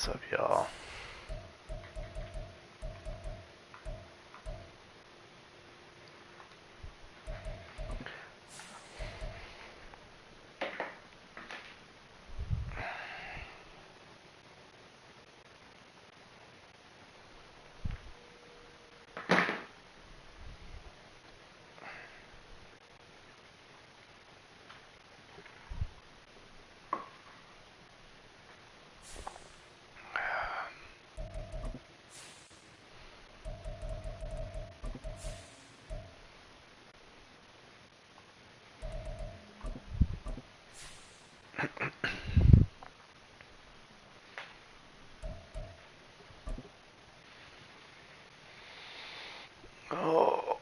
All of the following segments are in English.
What's up, y'all? Oh.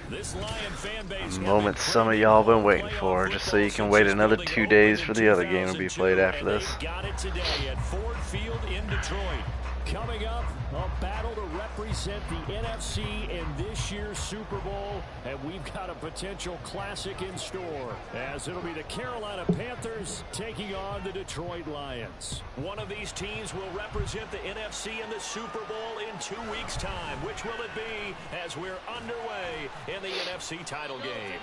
This Lion fan base A moment some of y'all been waiting for, just so you can wait another 2 days for the other game to be played after this. Got it today at Ford Field in Detroit. Coming up, a battle to represent the NFC in this year's Super Bowl, and we've got a potential classic in store, as it'll be the Carolina Panthers taking on the Detroit Lions. One of these teams will represent the NFC in the Super Bowl in 2 weeks' time. Which will it be as we're underway in the NFC title game?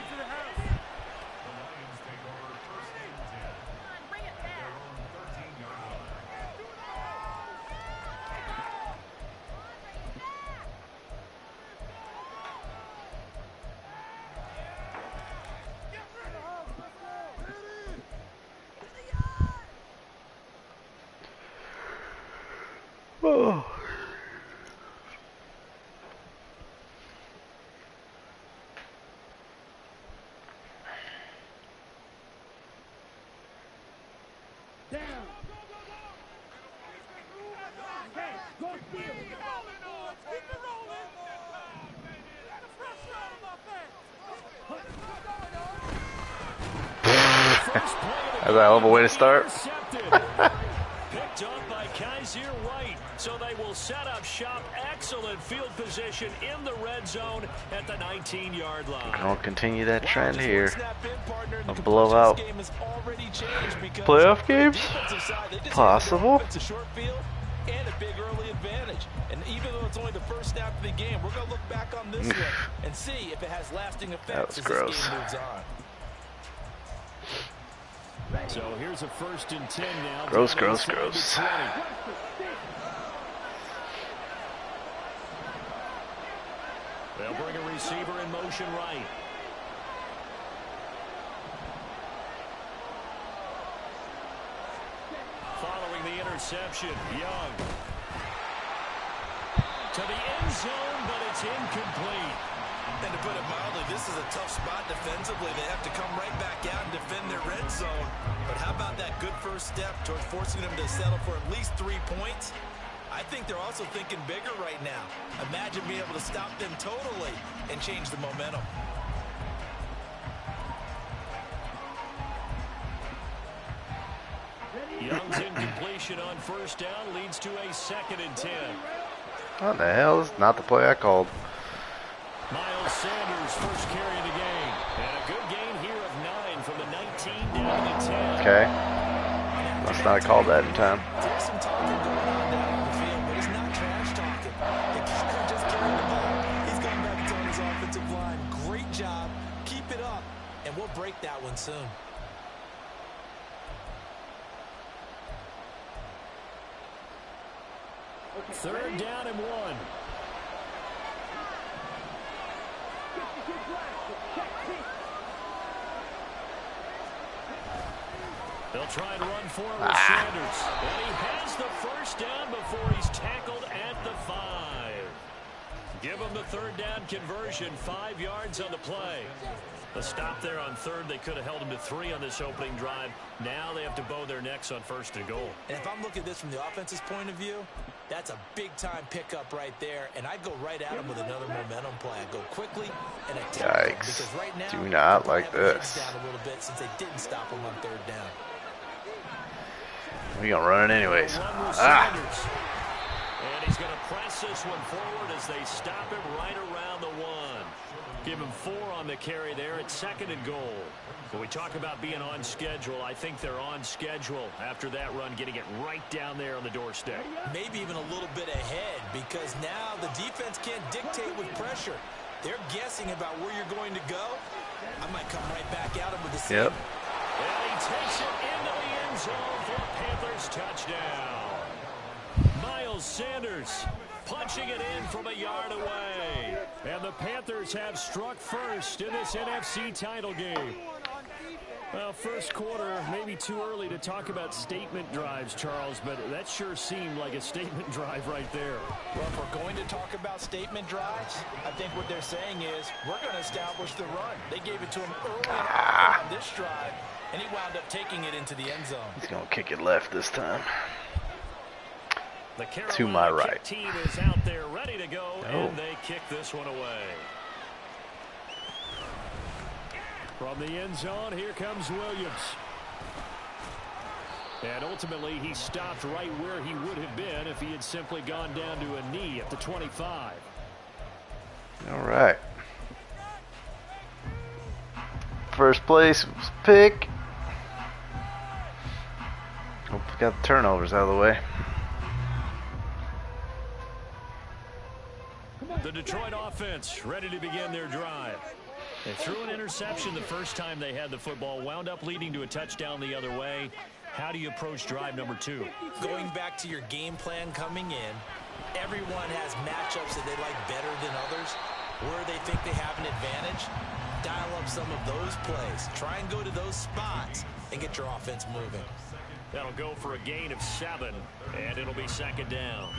Oh. That's a hell of a way to start. Picked up by Kaiser White, so they will set up shop. Excellent field position in the red zone at the 19-yard line. I'll continue that trend here of blowout playoff games. Possible. And a big early advantage. And even though it's only the first snap of the game, we're going to look back on this one and see if it has lasting effects as gross. this game moves on. So here's a 1st and 10 now. Gross, gross, gross. They'll bring a receiver in motion right. Following the interception, Young. To the end zone, but it's incomplete. And to put it mildly, this is a tough spot defensively. They have to come right back out and defend their red zone. But how about that good first step towards forcing them to settle for at least 3 points? I think they're also thinking bigger right now. Imagine being able to stop them totally and change the momentum. Young's incompletion on 1st down leads to a 2nd and 10. What the hell? Is not the play I called. Miles Sanders, first carry of the game. And a good gain here of 9 from the 19 down to the 10. Okay. Must not have called that in time. There's some talking going on down on the field, but it's not trash talking. The kicker just carried the ball. He's going back to his offensive line. Great job. Keep it up, and we'll break that one soon. Third down and 1. They'll try and run forward with Sanders. And he has the 1st down before he's tackled at the 5. Give him the 3rd down conversion, 5 yards on the play. The stop there on 3rd, they could have held him to 3 on this opening drive. Now they have to bow their necks on 1st and goal. And if I'm looking at this from the offense's point of view, that's a big-time pickup right there, and I'd go right at him with another momentum play. I'd go quickly and attack him, because right now, do not like this. Down a little bit since they didn't stop him on 3rd down. We're gonna run it anyways. And And he's going to press this one forward as they stop him right around the 1. Give him 4 on the carry there at 2nd and goal. When we talk about being on schedule, I think they're on schedule after that run, getting it right down there on the doorstep. Maybe even a little bit ahead, because now the defense can't dictate with pressure. They're guessing about where you're going to go. I might come right back at him with the same. Yep. And he takes it into the end zone for a Panthers touchdown. Miles Sanders punching it in from a yard away. And the Panthers have struck first in this NFC title game. Well, first quarter, maybe too early to talk about statement drives, Charles, but that sure seemed like a statement drive right there. Well, if we're going to talk about statement drives, I think what they're saying is we're going to establish the run. They gave it to him early on this drive, and he wound up taking it into the end zone. He's going to kick it left this time. The To my Carolina right. kick team is out there ready to go, and they kick this one away. From the end zone, here comes Williams. And ultimately, he stopped right where he would have been if he had simply gone down to a knee at the 25. All right. First place was pick. Hope we got the turnovers out of the way. The Detroit offense ready to begin their drive. They threw an interception the first time they had the football, wound up leading to a touchdown the other way. How do you approach drive number 2? Going back to your game plan coming in, everyone has matchups that they like better than others. Where they think they have an advantage, dial up some of those plays. Try and go to those spots and get your offense moving. That'll go for a gain of 7, and it'll be 2nd down.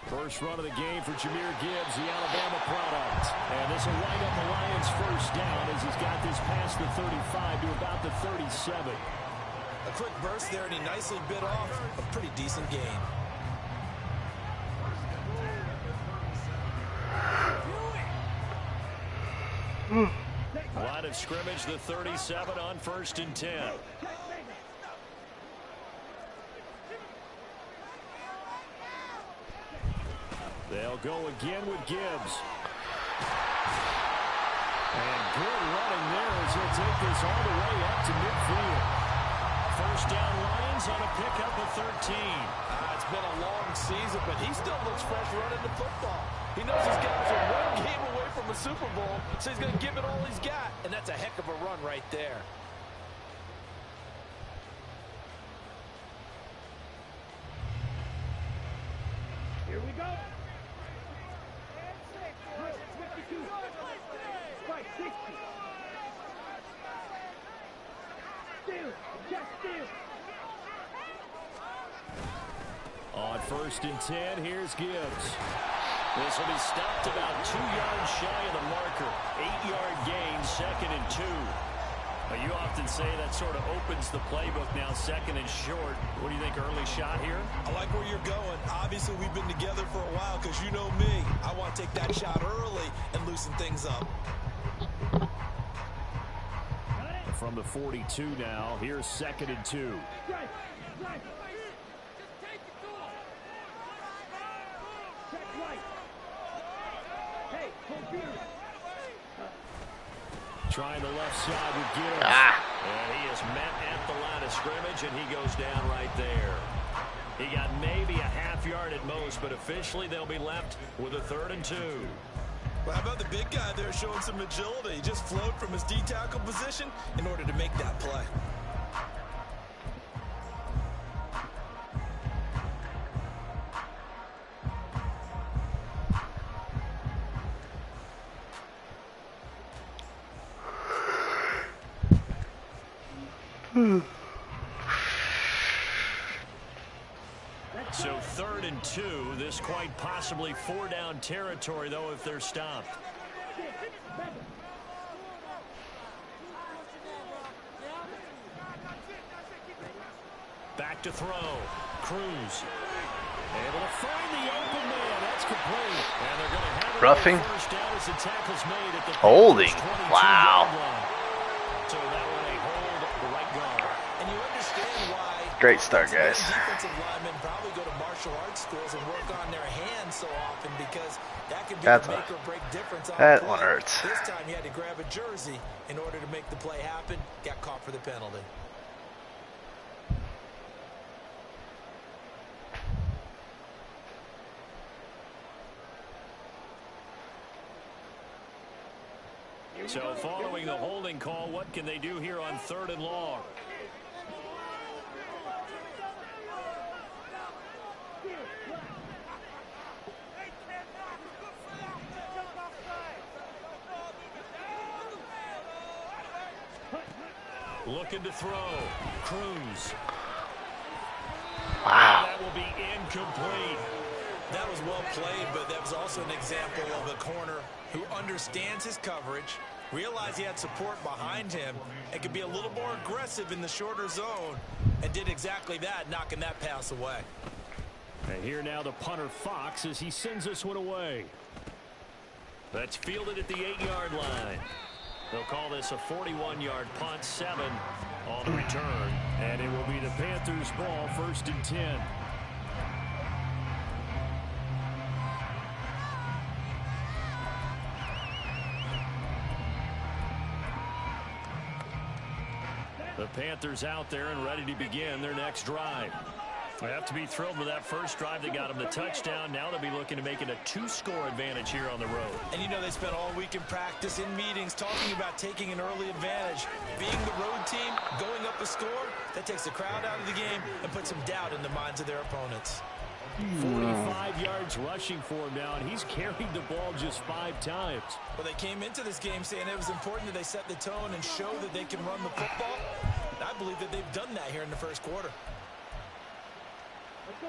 First run of the game for Jahmyr Gibbs, the Alabama product. And this will wind up the Lions' first down as he's got this past the 35 to about the 37. A quick burst there, and he nicely bit off a pretty decent gain. Line of scrimmage, the 37 on 1st and 10. They'll go again with Gibbs. And good running there as he'll take this all the way up to midfield. First down Lions on a pickup of 13. It's been a long season, but he still looks fresh running the football. He knows his guys are one game away from a Super Bowl, so he's going to give it all he's got. And that's a heck of a run right there. Here we go. On 1st and 10, here's Gibbs. This will be stopped about 2 yards shy of the marker. 8-yard gain, 2nd and 2. Now, you often say that sort of opens the playbook now, 2nd and short. What do you think, early shot here? I like where you're going. Obviously, we've been together for a while because you know me. I want to take that shot early and loosen things up. From the 42 now, here's 2nd and 2. Trying the left side with Gibbs. And he is met at the line of scrimmage, and he goes down right there. He got maybe a half yard at most, but officially they'll be left with a 3rd and 2. Well, how about the big guy there showing some agility? He just flowed from his D-tackle position in order to make that play. So 3rd and 2, this quite possibly 4-down territory, though, if they're stopped. Back to throw. Cruz. Able to find the open man. That's complete. And they're going to have it Roughing. first down as the tackle's made at the Holding. Panthers' 22-yard Wow. line. So that one a hold right guard. And you understand why. Great start, guys. Defensive linemen probably go to martial arts schools and work on their hands so often because that can be That's a make or break difference on that the one play. hurts. This time he had to grab a jersey in order to make the play happen. Got caught for the penalty. So following the holding call, what can they do here on 3rd and long? Looking to throw. Cruz. Wow. That will be incomplete. That was well played, but that was also an example of a corner who understands his coverage, realized he had support behind him, and could be a little more aggressive in the shorter zone, and did exactly that, knocking that pass away. And here now the punter Fox as he sends this one away. That's fielded at the 8-yard line. They'll call this a 41-yard punt, 7 on the return. And it will be the Panthers' ball, 1st and 10. The Panthers out there and ready to begin their next drive. They have to be thrilled with that first drive. They got them the touchdown. Now they'll be looking to make it a 2-score advantage here on the road. And you know they spent all week in practice, in meetings, talking about taking an early advantage. Being the road team, going up a score, that takes the crowd out of the game and puts some doubt in the minds of their opponents. 45 yards rushing for him now, and he's carried the ball just 5 times. Well, they came into this game saying it was important that they set the tone and show that they can run the football. And I believe that they've done that here in the first quarter.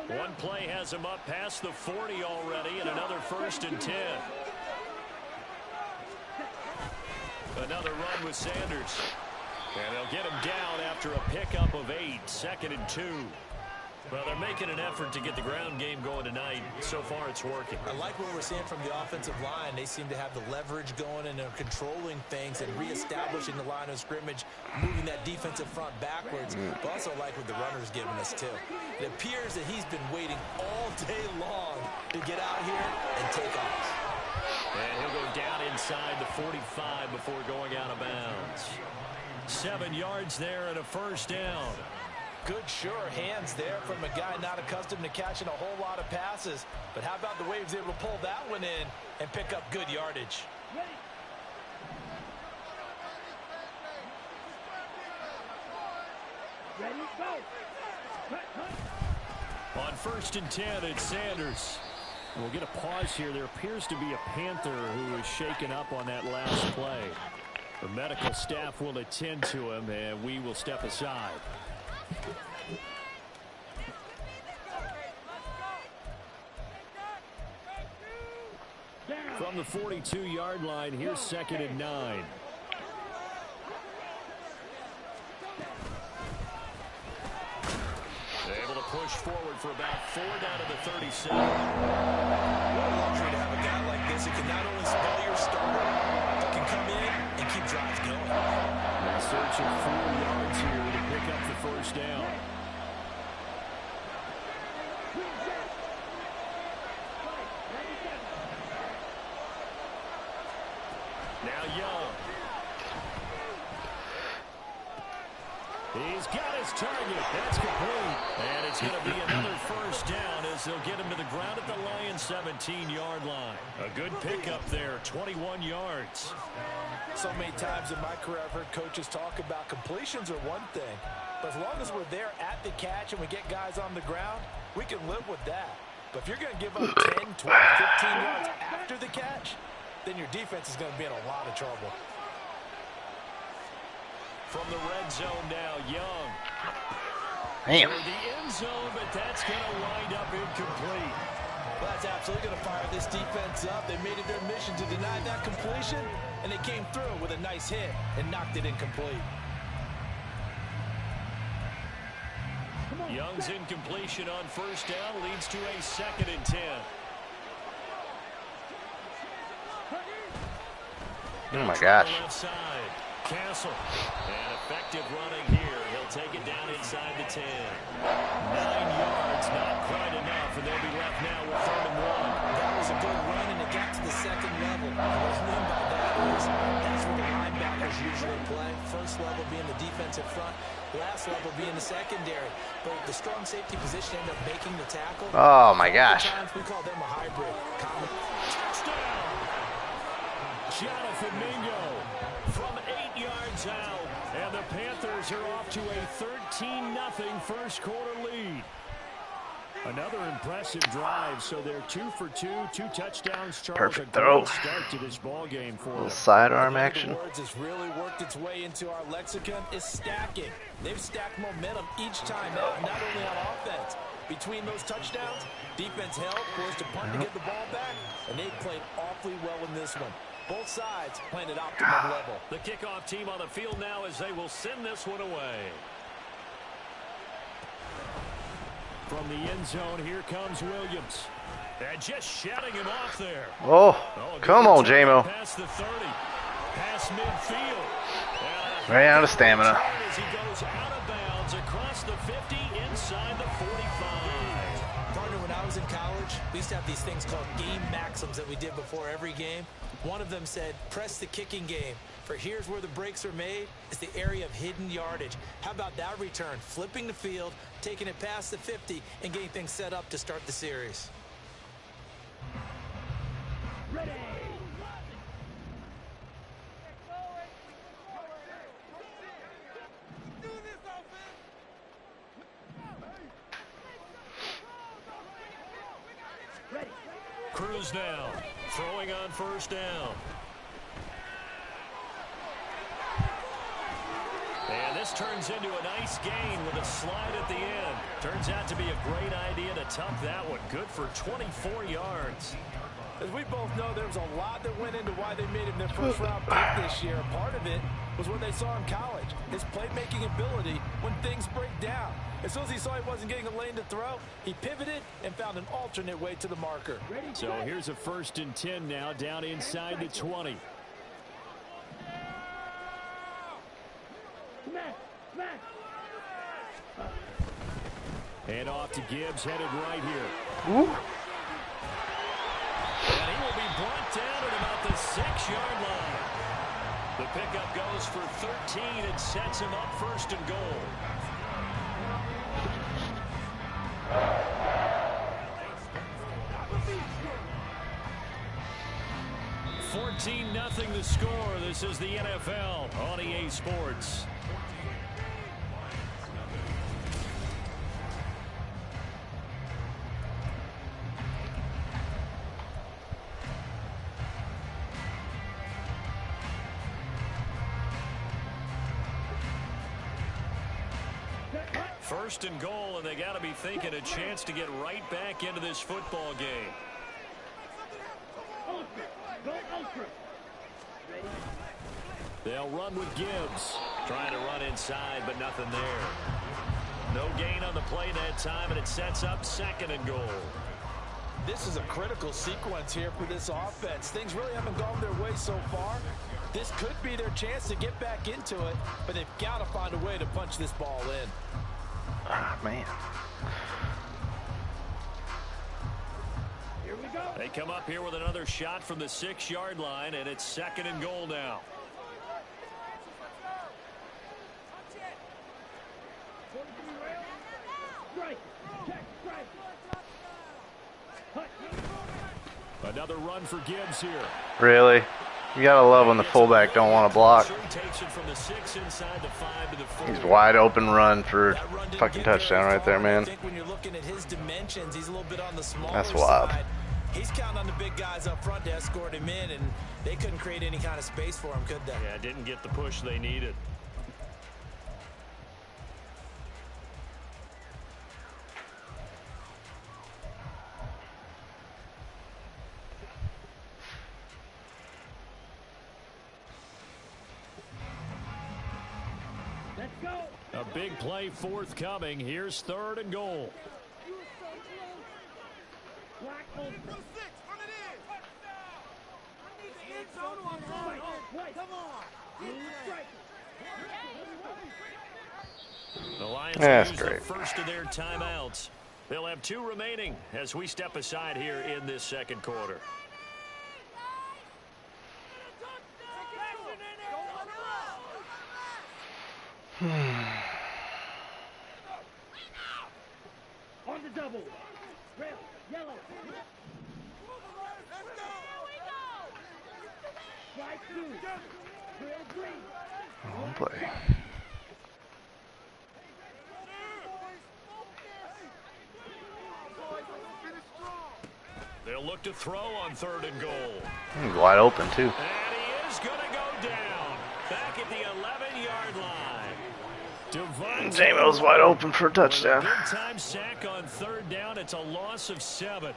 One play has him up past the 40 already, and another 1st and 10. Another run with Sanders. And they'll get him down after a pickup of 8, 2nd and 2. Well, they're making an effort to get the ground game going tonight. So far, it's working. I like what we're seeing from the offensive line. They seem to have the leverage going, and they're controlling things and reestablishing the line of scrimmage, moving that defensive front backwards. But also like what the runner's giving us, too. It appears that he's been waiting all day long to get out here and take off. And he'll go down inside the 45 before going out of bounds. 7 yards there and a 1st down. Good, sure hands there from a guy not accustomed to catching a whole lot of passes. But how about the way he was able to pull that one in and pick up good yardage? Ready, go. On 1st and 10, it's Sanders. We'll get a pause here. There appears to be a Panther who is shaken up on that last play. The medical staff will attend to him, and we will step aside. From the 42-yard line, here's 2nd and 9. They're able to push forward for about 4 down to the 37. What a luxury to have a guy like this who can not only spell your starter, but can come in and keep drives going. They're searching 4 yards here to pick up the 1st down. Now Young. He's got his target. That's complete. And it's going to be another 1st down as they'll get him to the ground at the Lions' 17-yard line. A good pickup there, 21 yards. So many times in my career I've heard coaches talk about completions are one thing. But as long as we're there at the catch and we get guys on the ground, we can live with that. But if you're going to give up 10, 12, 15 yards after the catch, then your defense is going to be in a lot of trouble. From the red zone now, Young. Damn. For the end zone, but that's going to wind up incomplete. Well, that's absolutely going to fire this defense up. They made it their mission to deny that completion, and they came through with a nice hit and knocked it incomplete. Young's incompletion on 1st down leads to a 2nd and 10. Oh my gosh. Castle. And effective running here. He'll take it down inside the 10. 9 yards, not quite enough, and they'll be left now with 3rd and 1. That was a good run, and it got to the 2nd level. What I mean by that is that's where the linebackers usually play. First level being the defensive front, last level being the secondary. But the strong safety position ended up making the tackle. Oh my gosh. We call them a hybrid. Touchdown! Jonathan Mingo from 8 yards out, and the Panthers are off to a 13-0 first quarter lead. Another impressive drive, so they're 2 for 2, 2 touchdowns. Charles, Perfect throw. Start to this ball game for them. Sidearm action. The words has really worked its way into our lexicon is stacking. They've stacked momentum each time out, not only on offense. Between those touchdowns, defense held, forced a punt to get the ball back, and they played awfully well in this one. Both sides playing at optimum level. The kickoff team on the field now as they will send this one away. From the end zone, here comes Williams. And just shutting him off there. Oh, come on, J-Mo. Past the 30. Past midfield. Ran out of stamina. As he goes out of bounds across the 50, inside the 45. Partner, when I was in college, we used to have these things called game maxims that we did before every game. One of them said, press the kicking game. For here's where the breaks are made. It's the area of hidden yardage. How about that return? Flipping the field, taking it past the 50, and getting things set up to start the series. Ready. Krul's now throwing on 1st down. And this turns into a nice gain with a slide at the end. Turns out to be a great idea to tuck that one. Good for 24 yards. As we both know, there was a lot that went into why they made him their first-round pick this year. Part of it was what they saw in college, his playmaking ability when things break down. As soon as he saw he wasn't getting a lane to throw, he pivoted and found an alternate way to the marker. So here's a 1st and 10 now, down inside the 20. And off to Gibbs, headed right here. Ooh. And he will be brought down at about the 6-yard line. The pickup goes for 13 and sets him up 1st and goal. 14-0 the score. This is the NFL on EA Sports. First and goal, and they got to be thinking a chance to get right back into this football game. They'll run with Gibbs. Trying to run inside, but nothing there. No gain on the play that time, and it sets up 2nd and goal. This is a critical sequence here for this offense. Things really haven't gone their way so far. This could be their chance to get back into it, but they've got to find a way to punch this ball in. Ah, man. Here we go. They come up here with another shot from the 6-yard line, and it's 2nd and goal now. Another run for Gibbs here. Really? You gotta love when the fullback don't want to block. He's wide open run for fucking touchdown right there, man. When you're looking at his dimensions, he's a little bit on the smaller That's wild. side. He's counting on the big guys up front to escort him in, and they couldn't create any kind of space for him, could they? Yeah, didn't get the push they needed. Let's go. A big play forthcoming. Here's 3rd and goal. Black open. The Lions That's use great. the first of their timeouts. They'll have 2 remaining as we step aside here in this second quarter. On the double. Red, yellow. Strike 2. Drill green. Oh, play. They'll look to throw on 3rd and goal. He's wide open too. And he is going to go down. Back at the 11-yard line. J-Mo's wide open for a touchdown. Big time sack on 3rd down. It's a loss of 7.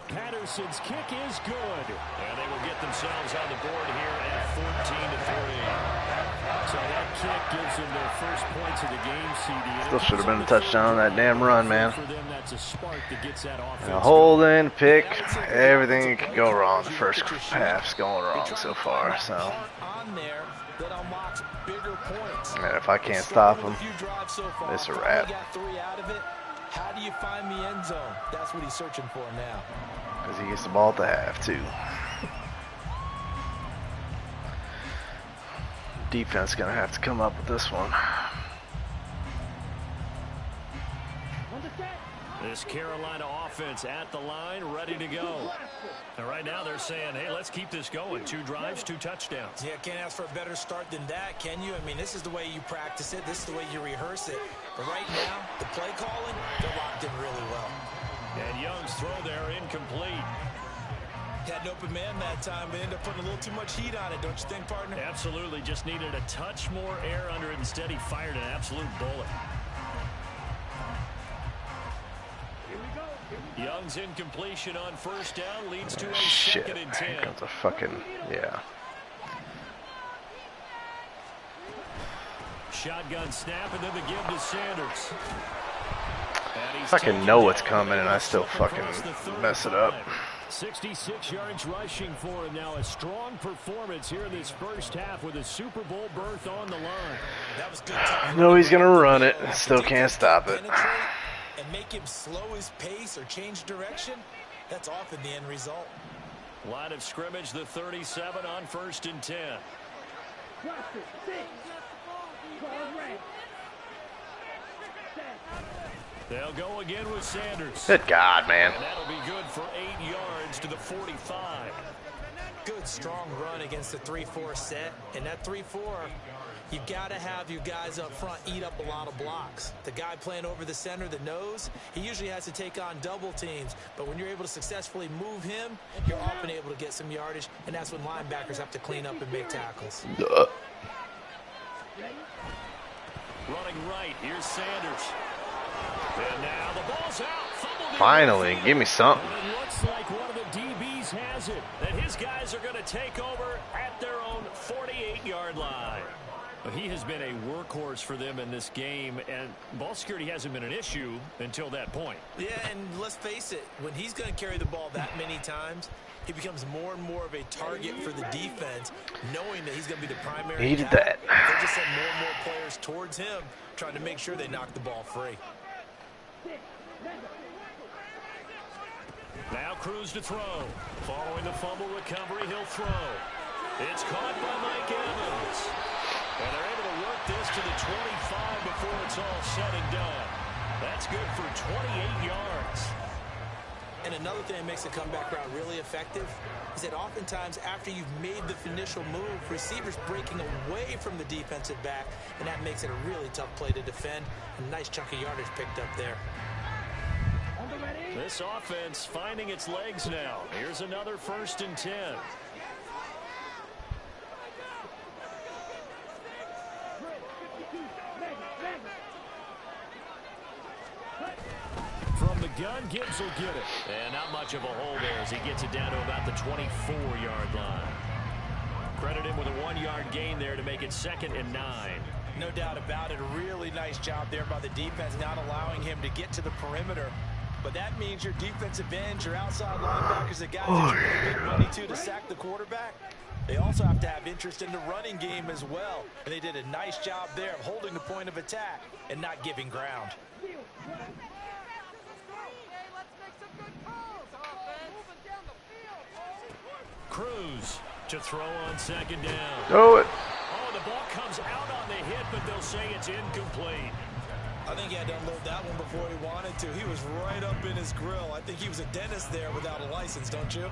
Patterson's kick is good. And they will get themselves on the board here at 14-3. So that kick gives them their first points of the game, CD. Still should have been a touchdown on that damn run, man. For them, that's a spark that gets that offense. A holding, pick, everything could go wrong. The first half's going wrong so far. So, and if I can't stop him, it's a wrap. How do you find the end zone? That's what he's searching for now. Because he gets the ball at the half too. Defense gonna have to come up with this one. This Carolina offense at the line, ready to go. And right now they're saying, hey, let's keep this going. 2 drives, 2 touchdowns. Yeah, can't ask for a better start than that, can you? I mean, this is the way you practice it. This is the way you rehearse it. But right now, the play calling, they're locked in really well. And Young's throw there incomplete. Had an open man that time, but ended up putting a little too much heat on it, don't you think, partner? Absolutely, just needed a touch more air under it. Instead, he fired an absolute bullet. Young's incompletion on 1st down leads to a Shit, 2nd and 10. here comes a fucking, yeah. Shotgun snap and then the give to Sanders. I fucking know what's coming and I still fucking mess it up. 66 yards rushing for him now. A strong performance here in this first half with a Super Bowl berth on the line. That was good. I know he's gonna run it, still can't stop it. And make him slow his pace or change direction, that's often the end result. Line of scrimmage, the 37 on 1st and 10. They'll go again with Sanders. Good God, man. And that'll be good for 8 yards to the 45. Good, strong run against the 3-4 set. And that 3-4, you've got to have your guys up front eat up a lot of blocks. The guy playing over the center, the nose, he usually has to take on double teams. But when you're able to successfully move him, you're often able to get some yardage. And that's when linebackers have to clean up and make tackles. Running right, here's Sanders. And now the ball's out. Finally, give me something. And it looks like one of the DBs has it. And his guys are going to take over at their own 48-yard line. He has been a workhorse for them in this game, and ball security hasn't been an issue until that point. Yeah, and let's face it, when he's going to carry the ball that many times, he becomes more and more of a target for the defense, knowing that he's going to be the primary Needed guy. that. They just send more and more players towards him, trying to make sure they knock the ball free. Now Cruz to throw. Following the fumble recovery, he'll throw. It's caught by Mike Evans. And they're able to work this to the 25 before it's all said and done. That's good for 28 yards. And another thing that makes the comeback route really effective is that oftentimes after you've made the initial move, receivers breaking away from the defensive back, and that makes it a really tough play to defend. A nice chunk of yardage picked up there. This offense finding its legs now. Here's another 1st and 10. From the gun, Gibbs will get it. And not much of a hole there as he gets it down to about the 24-yard line. Credit him with a 1-yard gain there to make it 2nd and 9. No doubt about it. A really nice job there by the defense, not allowing him to get to the perimeter. But that means your defensive ends, your outside linebackers, the guys that you pay big money to sack the quarterback, they also have to have interest in the running game as well. And they did a nice job there of holding the point of attack and not giving ground. Cruz to throw on second down. Throw it. Oh, the ball comes out on the hit, but they'll say it's incomplete. I think he had to unload that one before he wanted to. He was right up in his grill. I think he was a dentist there without a license, don't you?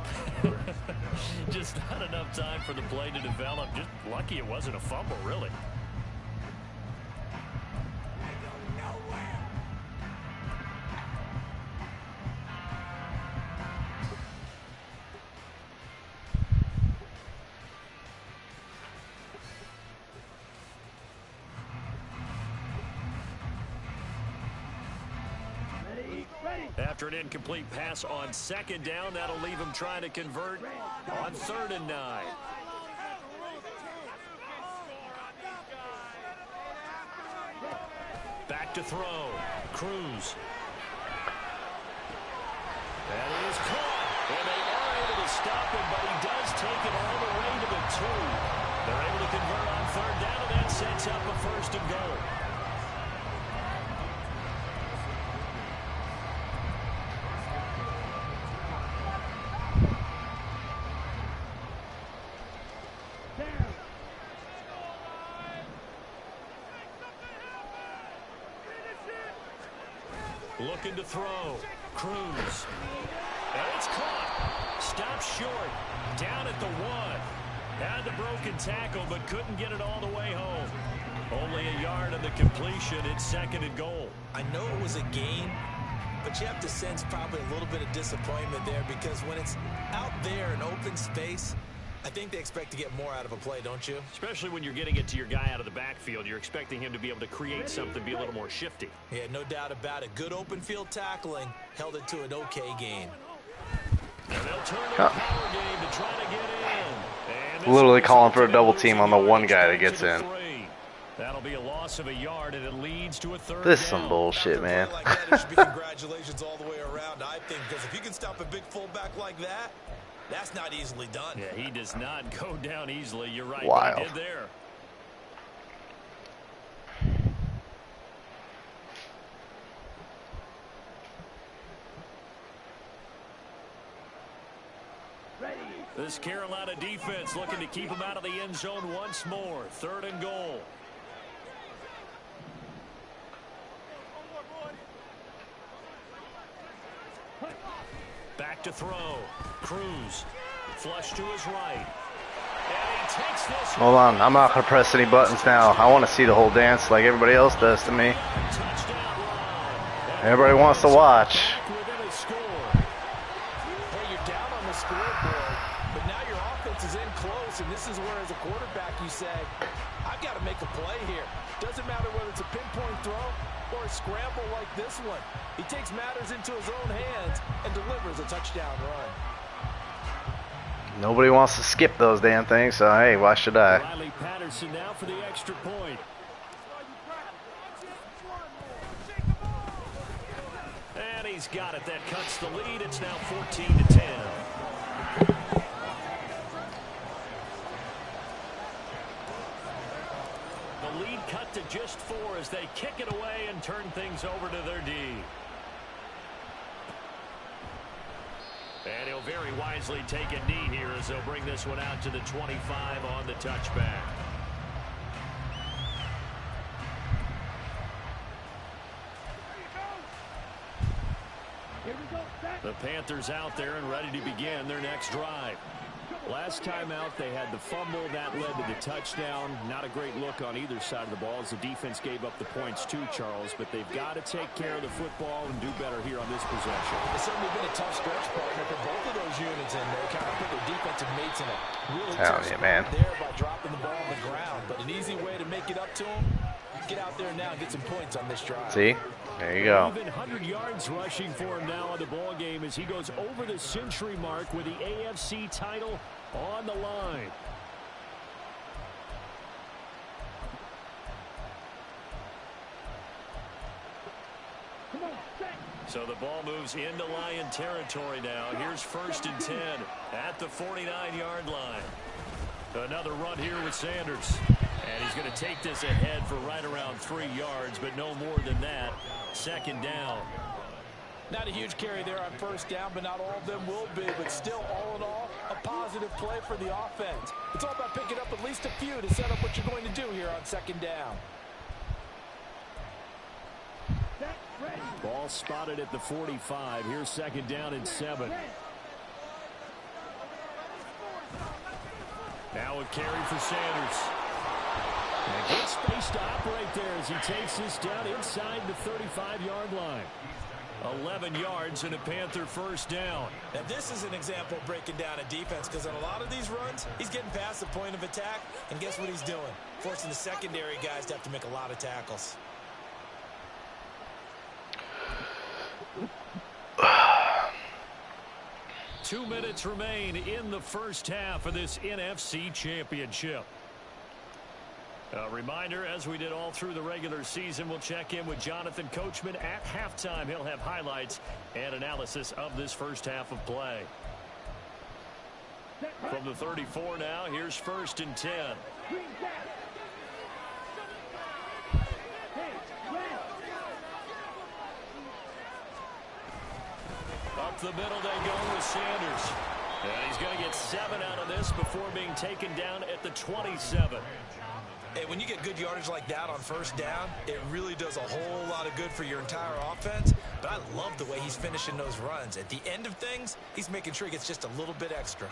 Just not enough time for the play to develop. Just lucky it wasn't a fumble, really. After an incomplete pass on second down, that'll leave him trying to convert on 3rd and 9. Back to throw. Cruz. That is caught. And they are able to stop him, but he does take it all the way to the 2. They're able to convert on 3rd down, and that sets up a 1st and goal. Looking to throw. Cruz. And it's caught. Stopped short. Down at the 1. Had the broken tackle, but couldn't get it all the way home. Only a yard on the completion. It's 2nd and goal. I know it was a gain, but you have to sense probably a little bit of disappointment there because when it's out there in open space, I think they expect to get more out of a play, don't you? Especially when you're getting it to your guy out of the backfield. You're expecting him to be able to create something, be a little more shifty. Yeah, no doubt about it. Good open field tackling held it to an okay gain. And they'll turn their power game to try to get in. And Literally calling for a double team on the one guy that gets in. That'll be a loss of a yard, and it leads to a 3rd This is down. some bullshit, man. Like that, it should be congratulations all the way around, I think, because if you can stop a big fullback like that, that's not easily done. Yeah, he does not go down easily. You're right. Wild. He did there. This Carolina defense looking to keep him out of the end zone once more. 3rd and goal. Back to throw. Cruz. Flush to his right. And he takes this. Hold on, I'm not gonna press any buttons now. I want to see the whole dance like everybody else does to me. Everybody wants to watch. Hey, you're down on the scoreboard, but now your offense is in close, and this is where, as a quarterback, you say, I've got to make a play here. Doesn't matter whether it's a pinpoint throw or a scramble like this one. He takes matters into his own hands and delivers a touchdown run. Nobody wants to skip those damn things, so hey, why should I? Riley Patterson now for the extra point. And he's got it. That cuts the lead. It's now 14-10. The lead cut to just 4 as they kick it away and turn things over to their D. And he'll very wisely take a knee here as they'll bring this one out to the 25 on the touchback. The Panthers out there and ready to begin their next drive. Last time out, they had the fumble. That led to the touchdown. Not a great look on either side of the ball as the defense gave up the points too, Charles. But they've got to take care of the football and do better here on this possession. It's certainly been a tough stretch, partner, for both of those units, and they kind of put their defensive mates in a really tough spot there by dropping the ball on the ground. But an easy way to make it up to them, get out there now and get some points on this drive. See? There you go. Even 100 yards rushing for him now on the ball game as he goes over the century mark with the AFC title on the line. So the ball moves into Lion territory now. Here's 1st and 10 at the 49-yard line. Another run here with Sanders. And he's going to take this ahead for right around 3 yards, but no more than that. 2nd down. Not a huge carry there on 1st down, but not all of them will be. But still, all in all, a positive play for the offense. It's all about picking up at least a few to set up what you're going to do here on 2nd down. Ball spotted at the 45. Here's 2nd down and 7. Now a carry for Sanders. And good space to operate there as he takes this down inside the 35-yard line. 11 yards and a Panther 1st down. Now this is an example of breaking down a defense, because on a lot of these runs, he's getting past the point of attack, and guess what he's doing? Forcing the secondary guys to have to make a lot of tackles. Two minutes remain in the 1st half of this NFC Championship. A reminder, as we did all through the regular season, we'll check in with Jonathan Coachman at halftime. He'll have highlights and analysis of this 1st half of play. From the 34 now, here's 1st and 10. Up the middle they go with Sanders. And he's going to get 7 out of this before being taken down at the 27. Hey, when you get good yardage like that on 1st down, it really does a whole lot of good for your entire offense. But I love the way he's finishing those runs. At the end of things, he's making sure he gets just a little bit extra.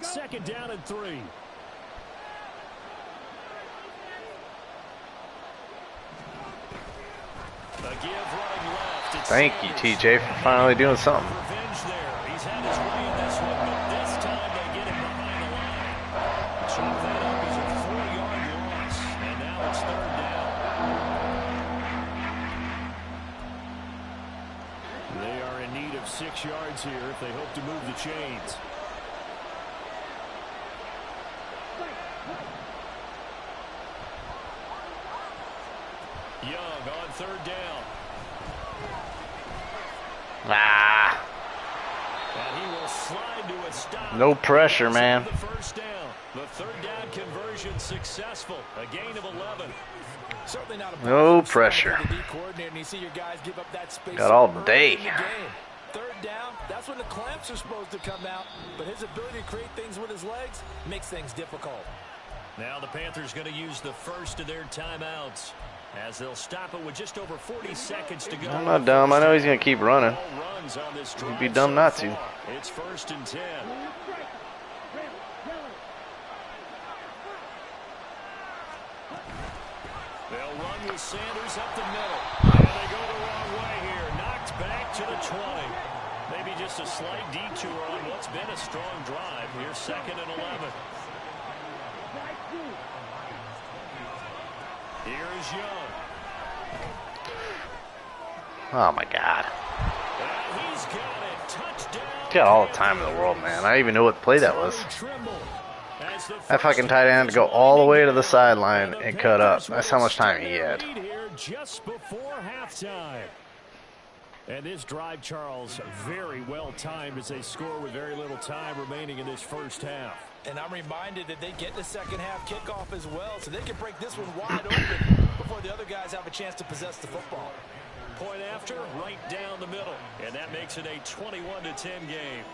2nd down and 3. A give running left. It's Thank you, TJ, for finally doing something. Revenge there. He's had his way in this one, but this time they get him behind the line. Chalk that up as a 4-yard loss, and now it's 3rd down. They are in need of 6 yards here if they hope to move the chains. Young on 3rd down. Ah. And he will slide to a stop. No pressure, man. The 1st down. The 3rd down conversion successful. A gain of 11. Certainly not a No pressure. And you see your guys give up that space Got all day. in the game. 3rd down, that's when the clamps are supposed to come out. But his ability to create things with his legs makes things difficult. Now the Panthers going to use the first of their timeouts, as they'll stop it with just over 40 seconds to go. I'm not dumb. I know he's going to keep running. He'd be dumb not to. It's 1st and 10. They'll run with Sanders up the middle. And they go the wrong way here. Knocked back to the 20. Maybe just a slight detour on what's been a strong drive. Here's 2nd and 11. Here's Young. Oh, my God. And he's got it. Touchdown. Got all the time in the world, man. I didn't even know what play that was. That fucking tight end had to go all the way to the sideline and cut up. That's how much time he had. Just before halftime. And this drive, Charles, very well timed as they score with very little time remaining in this 1st half. And I'm reminded that they get the 2nd half kickoff as well, so they can break this one wide open before the other guys have a chance to possess the football. Point after, right down the middle. And that makes it a 21-10 game.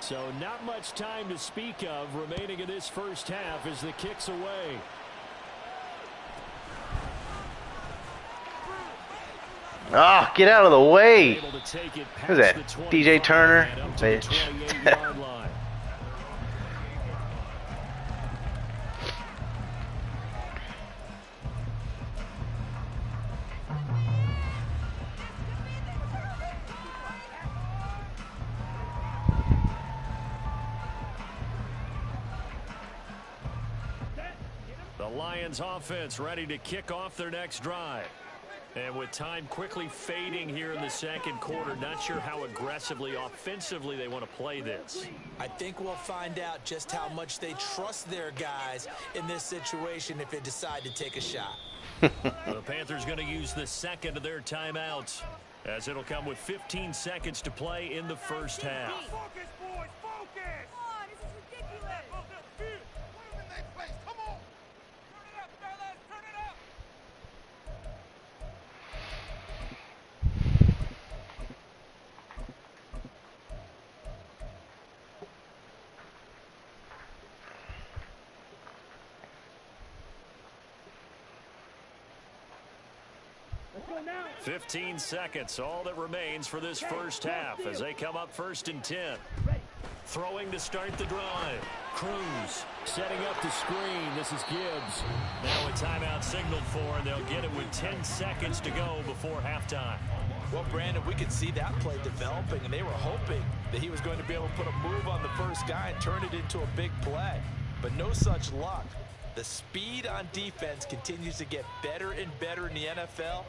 So not much time to speak of remaining in this 1st half as the kick's away. Oh, get out of the way. Who's that? DJ Turner? Bitch. The Lions offense ready to kick off their next drive. And with time quickly fading here in the second quarter, not sure how aggressively, offensively they want to play this. I think we'll find out just how much they trust their guys in this situation if they decide to take a shot. The Panthers going to use the second of their timeouts, as it'll come with 15 seconds to play in the first half. Focus, boys, focus! Come on, this is ridiculous! Put them in their place, come on! Turn it up, fellas, turn it up! Let's go now. 15 seconds, all that remains for this first half as they come up 1st and 10. Throwing to start the drive. Cruz setting up the screen. This is Gibbs. Now a timeout signaled for, and they'll get it with 10 seconds to go before halftime. Well, Brandon, we could see that play developing, and they were hoping that he was going to be able to put a move on the first guy and turn it into a big play. But no such luck. The speed on defense continues to get better and better in the NFL.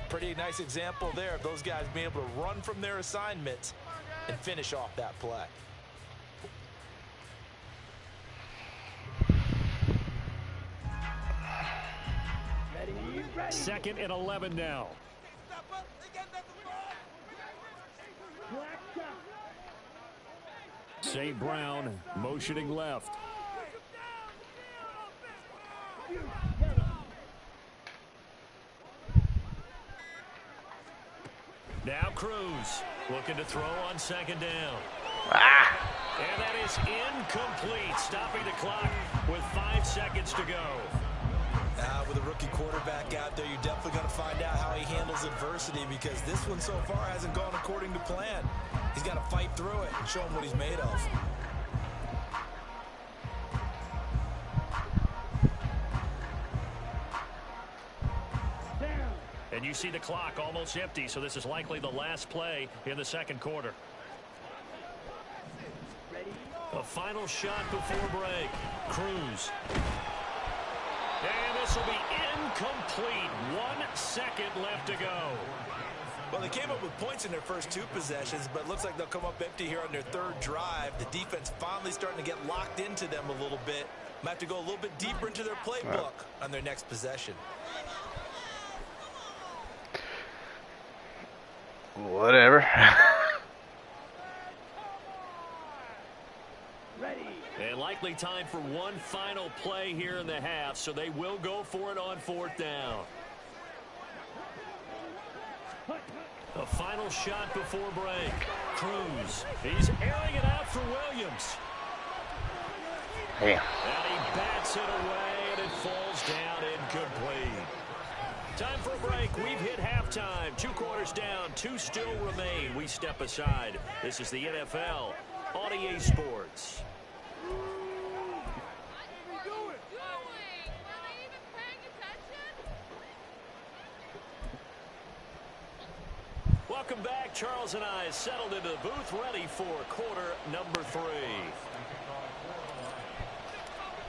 Pretty nice example there of those guys being able to run from their assignments and finish off that play. Second and 11 now. St. Brown motioning left. Now Cruz looking to throw on second down. And that is incomplete, stopping the clock with 5 seconds to go. With a rookie quarterback out there, you're definitely going to find out how he handles adversity, because this one so far hasn't gone according to plan. He's got to fight through it and show him what he's made of. And you see the clock almost empty, so this is likely the last play in the second quarter. A final shot before break. Cruz. And this will be incomplete. 1 second left to go. Well, they came up with points in their first 2 possessions, but it looks like they'll come up empty here on their 3rd drive. The defense finally starting to get locked into them a little bit. Might have to go a little bit deeper into their playbook on their next possession. Whatever. And likely time for one final play here in the half, so they will go for it on 4th down. A final shot before break. Cruz. He's airing it out for Williams. Damn. And he bats it away, and it falls down incomplete. Time for a break. We've hit halftime. 2 quarters down. 2 still remain. We step aside. This is the NFL on EA Sports. Welcome back. Charles and I settled into the booth, ready for quarter number 3.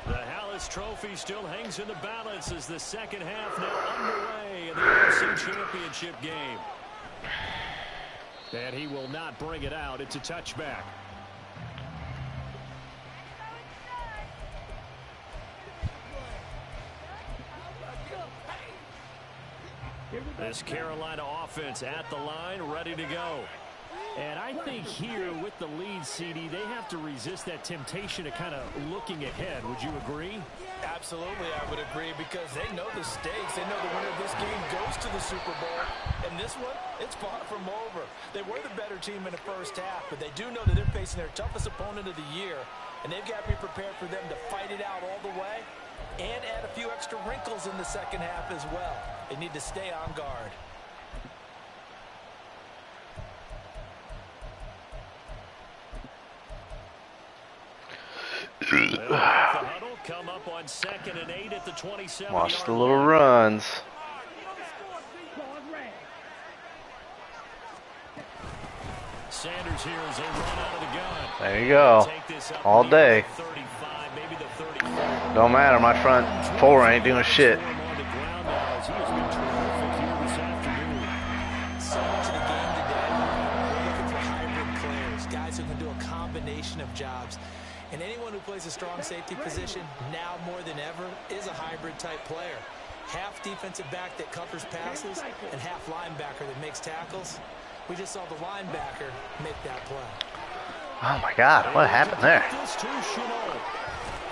The Hallis Trophy still hangs in the balance as the second half now underway in the NFC Championship game. And he will not bring it out. It's a touchback. This Carolina offense at the line, ready to go. And I think here with the lead, CD, they have to resist that temptation of kind of looking ahead. Would you agree? Absolutely, I would agree, because they know the stakes. They know the winner of this game goes to the Super Bowl. And this one, it's far from over. They were the better team in the first half, but they do know that they're facing their toughest opponent of the year. And they've got to be prepared for them to fight it out all the way and add a few extra wrinkles in the second half as well. They need to stay on guard. Come up on 2nd and 8 at the 27. Watch the little runs. Sanders here as they run out of the gun. There you go. All day. Don't matter, my front 4 ain't doing shit. jobs. And anyone who plays a strong safety position, now more than ever, is a hybrid-type player. Half defensive back that covers passes and half linebacker that makes tackles. We just saw the linebacker make that play. Oh my God, what happened there?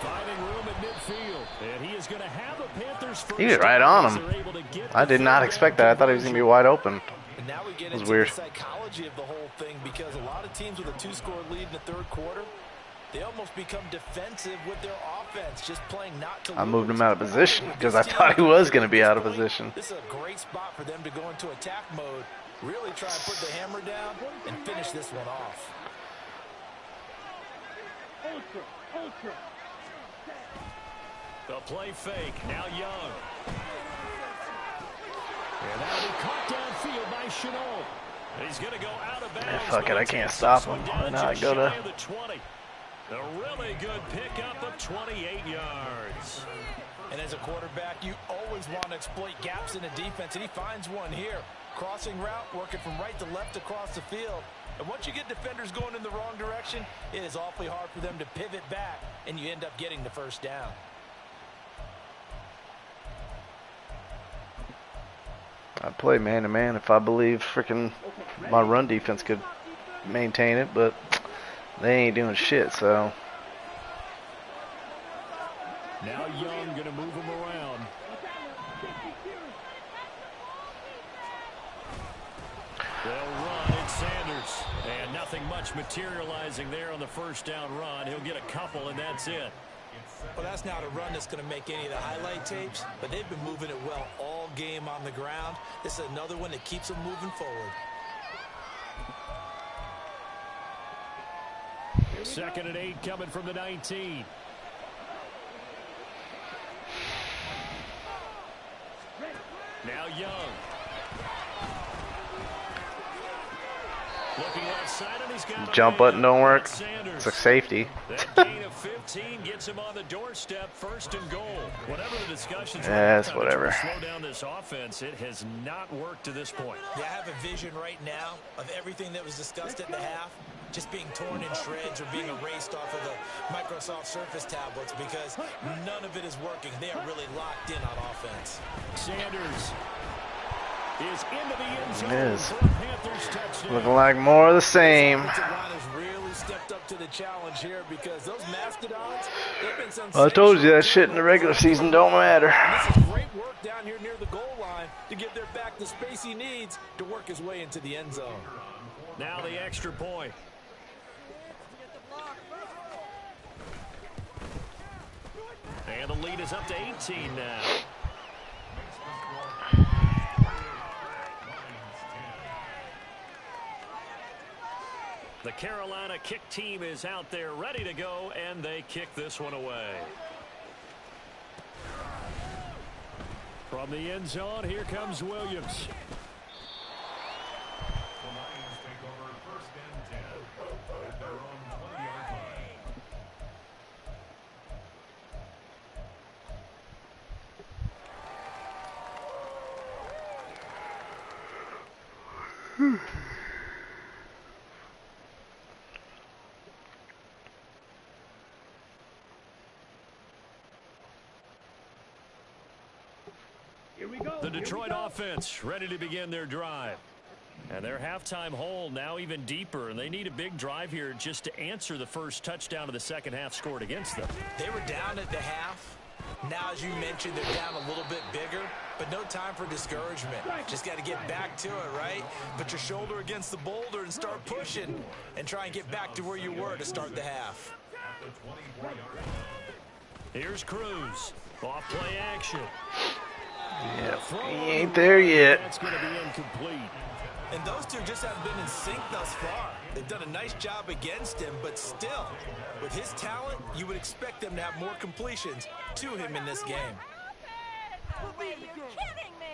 Finding room at midfield, and he is going to have a Panthers first. He was right on him. I did not expect that. I thought he was going to be wide open. And now we get It was into weird. the psychology of the whole thing, because a lot of teams with a 2-score lead in the third quarter, they almost become defensive with their offense, just playing not to lose. I moved him out of position because I thought he was going to be out of position. This is a great spot for them to go into attack mode, really try and put the hammer down and finish this one off. Ultra. The play fake, now Young. And that'll be caught downfield by Chenault. He's going to go out of bounds. Fuck it, I can't stop him. Now I go to... The 20. A really good pickup of 28 yards. And as a quarterback, you always want to exploit gaps in the defense, and he finds one here. Crossing route, working from right to left across the field. And once you get defenders going in the wrong direction, it is awfully hard for them to pivot back, and you end up getting the first down. I play man-to-man if I believe freaking my run defense could maintain it, but they ain't doing shit, so... Now Young going to move him around. They'll run it, Sanders. And nothing much materializing there on the first down run. He'll get a couple, and that's it. Well, that's not a run that's going to make any of the highlight tapes, but they've been moving it well all game on the ground. This is another one that keeps them moving forward. Second and 8 coming from the 19. Now Young. Looking left side, and he's got Jump button don't work. It's a safety. That gain of 15 gets him on the doorstep, first and goal. Whatever the discussions Yes, whatever. slow down this offense, it has not worked to this point. Yeah, I have a vision right now of everything that was discussed at the half just being torn in shreds or being erased off of the Microsoft Surface tablets, because none of it is working. They are really locked in on offense. Sanders is into the end zone It is. for a Panthers touchdown. Looking like more of the same. The line has really stepped up to the challenge here, because those Mastodons, they've been sensational. I told you that shit in the regular season don't matter. This is great work down here near the goal line to give their back the space he needs to work his way into the end zone. Now the extra point. And the lead is up to 18 now. The Carolina kick team is out there ready to go, and they kick this one away. From the end zone, here comes Williams. The Detroit offense ready to begin their drive. And their halftime hole now even deeper, and they need a big drive here just to answer the first touchdown of the second half scored against them. They were down at the half. Now, as you mentioned, they're down a little bit bigger, but no time for discouragement. Just got to get back to it, right? Put your shoulder against the boulder and start pushing, and try and get back to where you were to start the half. Here's Cruz. Off play action. Yep, he ain't there yet. That's going to be incomplete. And those two just haven't been in sync thus far. They've done a nice job against him, but still, with his talent, you would expect them to have more completions to him in this game. Wait, you're kidding me!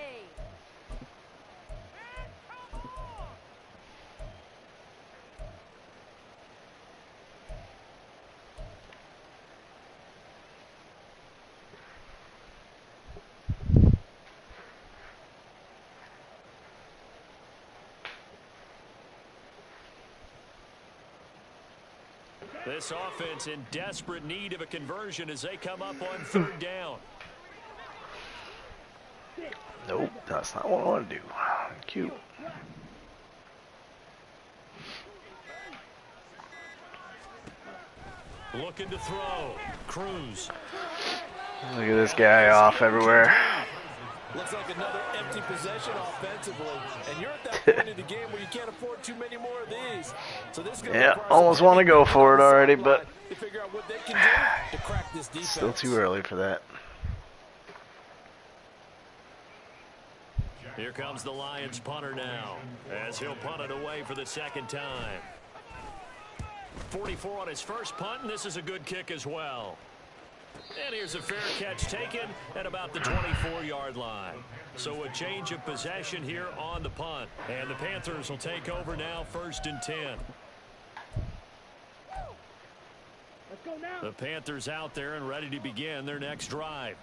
This offense in desperate need of a conversion as they come up on third down. Nope, that's not what I want to do. Cute. Looking to throw. Cruz. Look at this guy off everywhere. Looks like another empty possession offensively, and you're at that point in the game where you can't afford too many more of these. So this Yeah, almost want to go for it already, but to figure out what they can do to crack this defense. Still too early for that. Here comes the Lions punter now, as he'll punt it away for the second time. 44 on his first punt, and this is a good kick as well. And here's a fair catch taken at about the 24-yard line. So a change of possession here on the punt. And the Panthers will take over now, 1st and 10. Let's go now. The Panthers out there and ready to begin their next drive.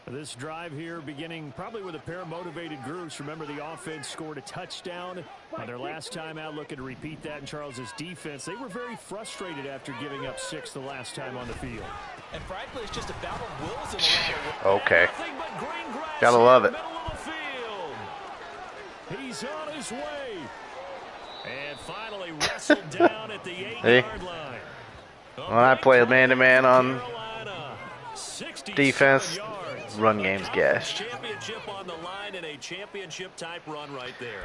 This drive here beginning probably with a pair of motivated groups. Remember, the offense scored a touchdown on their last time out, looking to repeat that in Charles's defense. They were very frustrated after giving up 6 the last time on the field. And frankly, it's just a battle of wills in a lot of Okay. Gotta love it. He's on his way. And finally wrestled down at the 8-yard Hey. line. When I play man-to-man on defense, run game's gas. Championship on the line and a championship type run right there.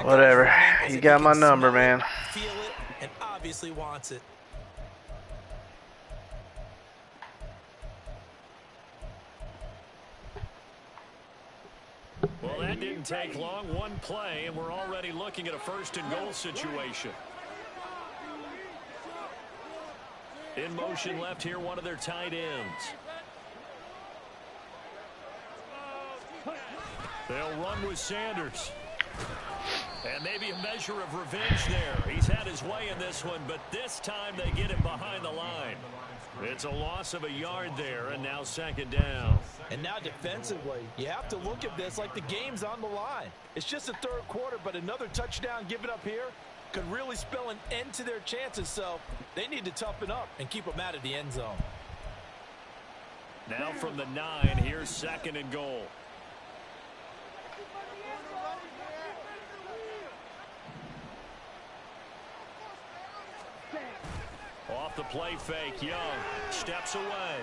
Whatever. You got my number, man. Feel it and obviously wants it. Well, that didn't take long. One play, and we're already looking at a 1st and goal situation. In motion left here, one of their tight ends. They'll run with Sanders. And maybe a measure of revenge there. He's had his way in this one, but this time they get him behind the line. It's a loss of a yard there, and now 2nd down. And now defensively, you have to look at this like the game's on the line. It's just the 3rd quarter, but another touchdown given up here could really spell an end to their chances, so they need to toughen up and keep them out of the end zone. Now from the 9, here's 2nd and goal. Off the play fake, Young steps away.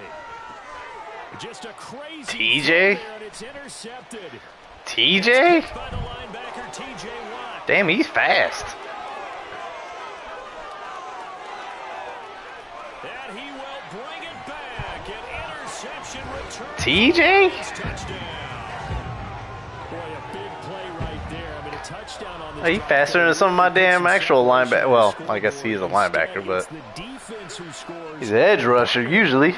Just a crazy TJ? and it's intercepted. TJ? By the linebacker, TJ Watt. Damn, he's fast. And he will bring it back. An interception return. TJ? Touchdown. Boy, a big play right there. I mean, a touchdown on this. He's faster than some of my damn actual linebacker. Well, I guess he's a linebacker, but he's an edge rusher usually.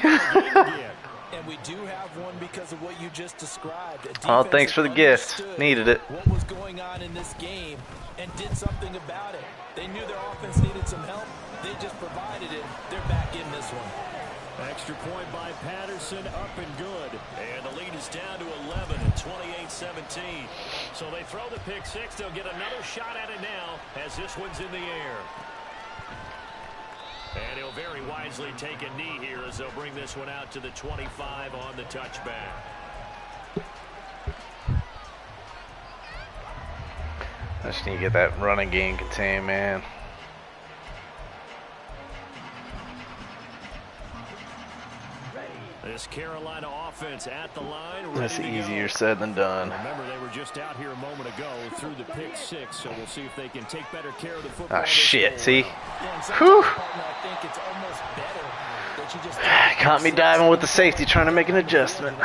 And we do have one because of what you just described. Oh, thanks for the gift. Needed it. What was going on in this game and did something about it. They knew their offense needed some help. They just provided it. They're back in this one. Extra point by Patterson, up and good. And the lead is down to 11 at 28-17. So they throw the pick 6. They'll get another shot at it now as this one's in the air. And he'll very wisely take a knee here as they'll bring this one out to the 25 on the touchback. I just need to get that running game contained, man. This Carolina offense at the line. That's easier said than done. Remember, they were just out here a moment ago through the pick 6, so we'll see if they can take better care of the football. Ah, shit, see? Whew. Caught me diving with the safety trying to make an adjustment.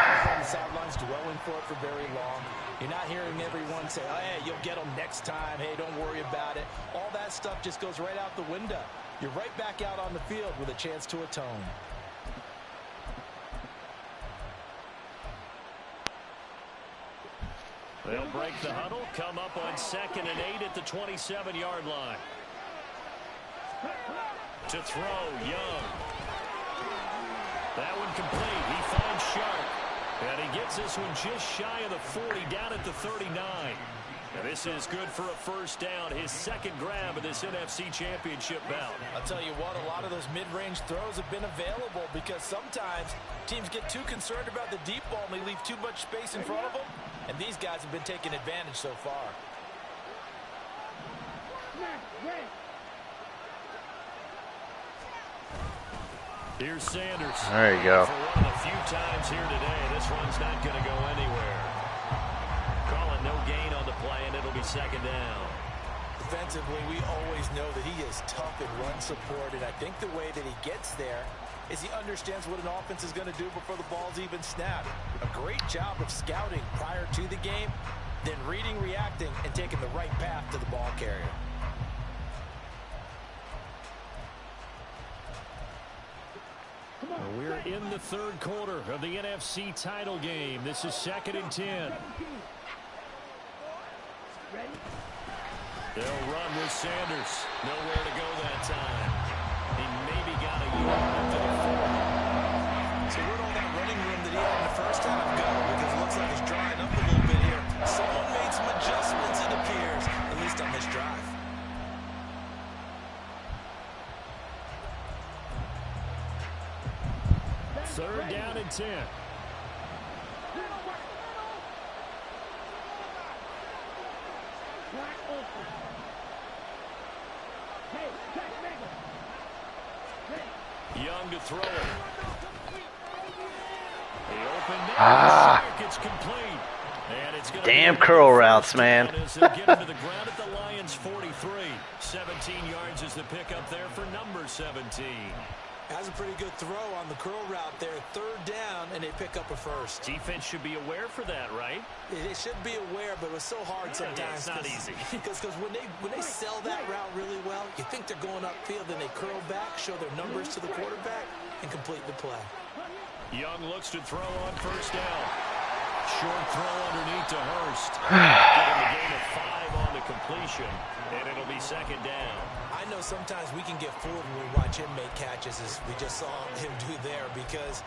You're not hearing everyone say, oh, hey, you'll get them next time. Hey, don't worry about it. All that stuff just goes right out the window. You're right back out on the field with a chance to atone. They'll break the huddle, come up on 2nd and 8 at the 27-yard line. To throw, Young. That one complete. He finds Sharp. And he gets this one just shy of the 40, down at the 39. And this is good for a first down, his second grab of this NFC Championship bout. I'll tell you what, a lot of those mid-range throws have been available because sometimes teams get too concerned about the deep ball and they leave too much space in front of them. And these guys have been taking advantage so far. Here's Sanders. There you go. For one of the few times here today, this run's not going to go anywhere. Calling no gain on the play, and it'll be second down. Defensively, we always know that he is tough in run support, and I think the way that he gets there is he understands what an offense is going to do before the ball's even snapped. A great job of scouting prior to the game, then reading, reacting, and taking the right path to the ball carrier. We're in the third quarter of the NFC title game. This is 2nd and 10. They'll run with Sanders. Nowhere to go that time. He maybe got a yard to the 4. So where'd all that running room that he had in the first half go? Because it looks like it's drying up a little bit here. Someone made some adjustments, it appears, at least on this drive. Third down and 10. Young to throw it. He opened it. It's complete. And it's Damn curl routes, man. Get him to the ground at the Lions 43. 17 yards is the pickup there for number 17. Has a pretty good throw on the curl route there. Third down, and they pick up a first. Defense should be aware for that, right? They should be aware, but it was so hard sometimes. Yeah, it's not easy. Because when they sell that route really well, you think they're going upfield, then they curl back, show their numbers to the quarterback, and complete the play. Young looks to throw on first down. Short throw underneath to Hurst. Giving the gain of 5 on the completion, and it'll be second down. I know sometimes we can get fooled when we watch him make catches, as we just saw him do there, because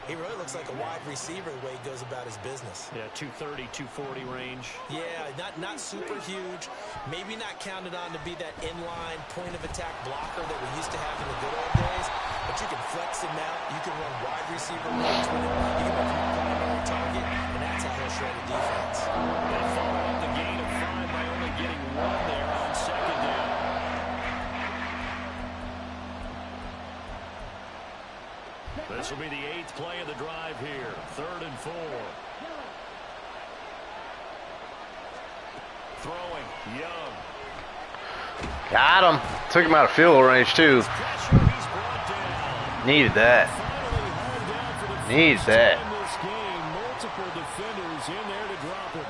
he really looks like a wide receiver the way he goes about his business. Yeah, 230, 240 range. Yeah, not super huge. Maybe not counted on to be that inline point-of-attack blocker that we used to have in the good old days, but you can flex him out. You can run wide receiver runs with him. You can make him a primary target, and that's how he'll shred a defense. They follow up the gain of 5 by only getting 1 there on second down. This will be the 8th play of the drive here. 3rd and 4. Throwing, Young. Got him. Took him out of field goal range, too. Needed that. Needs that. Multiple defenders in there to drop him.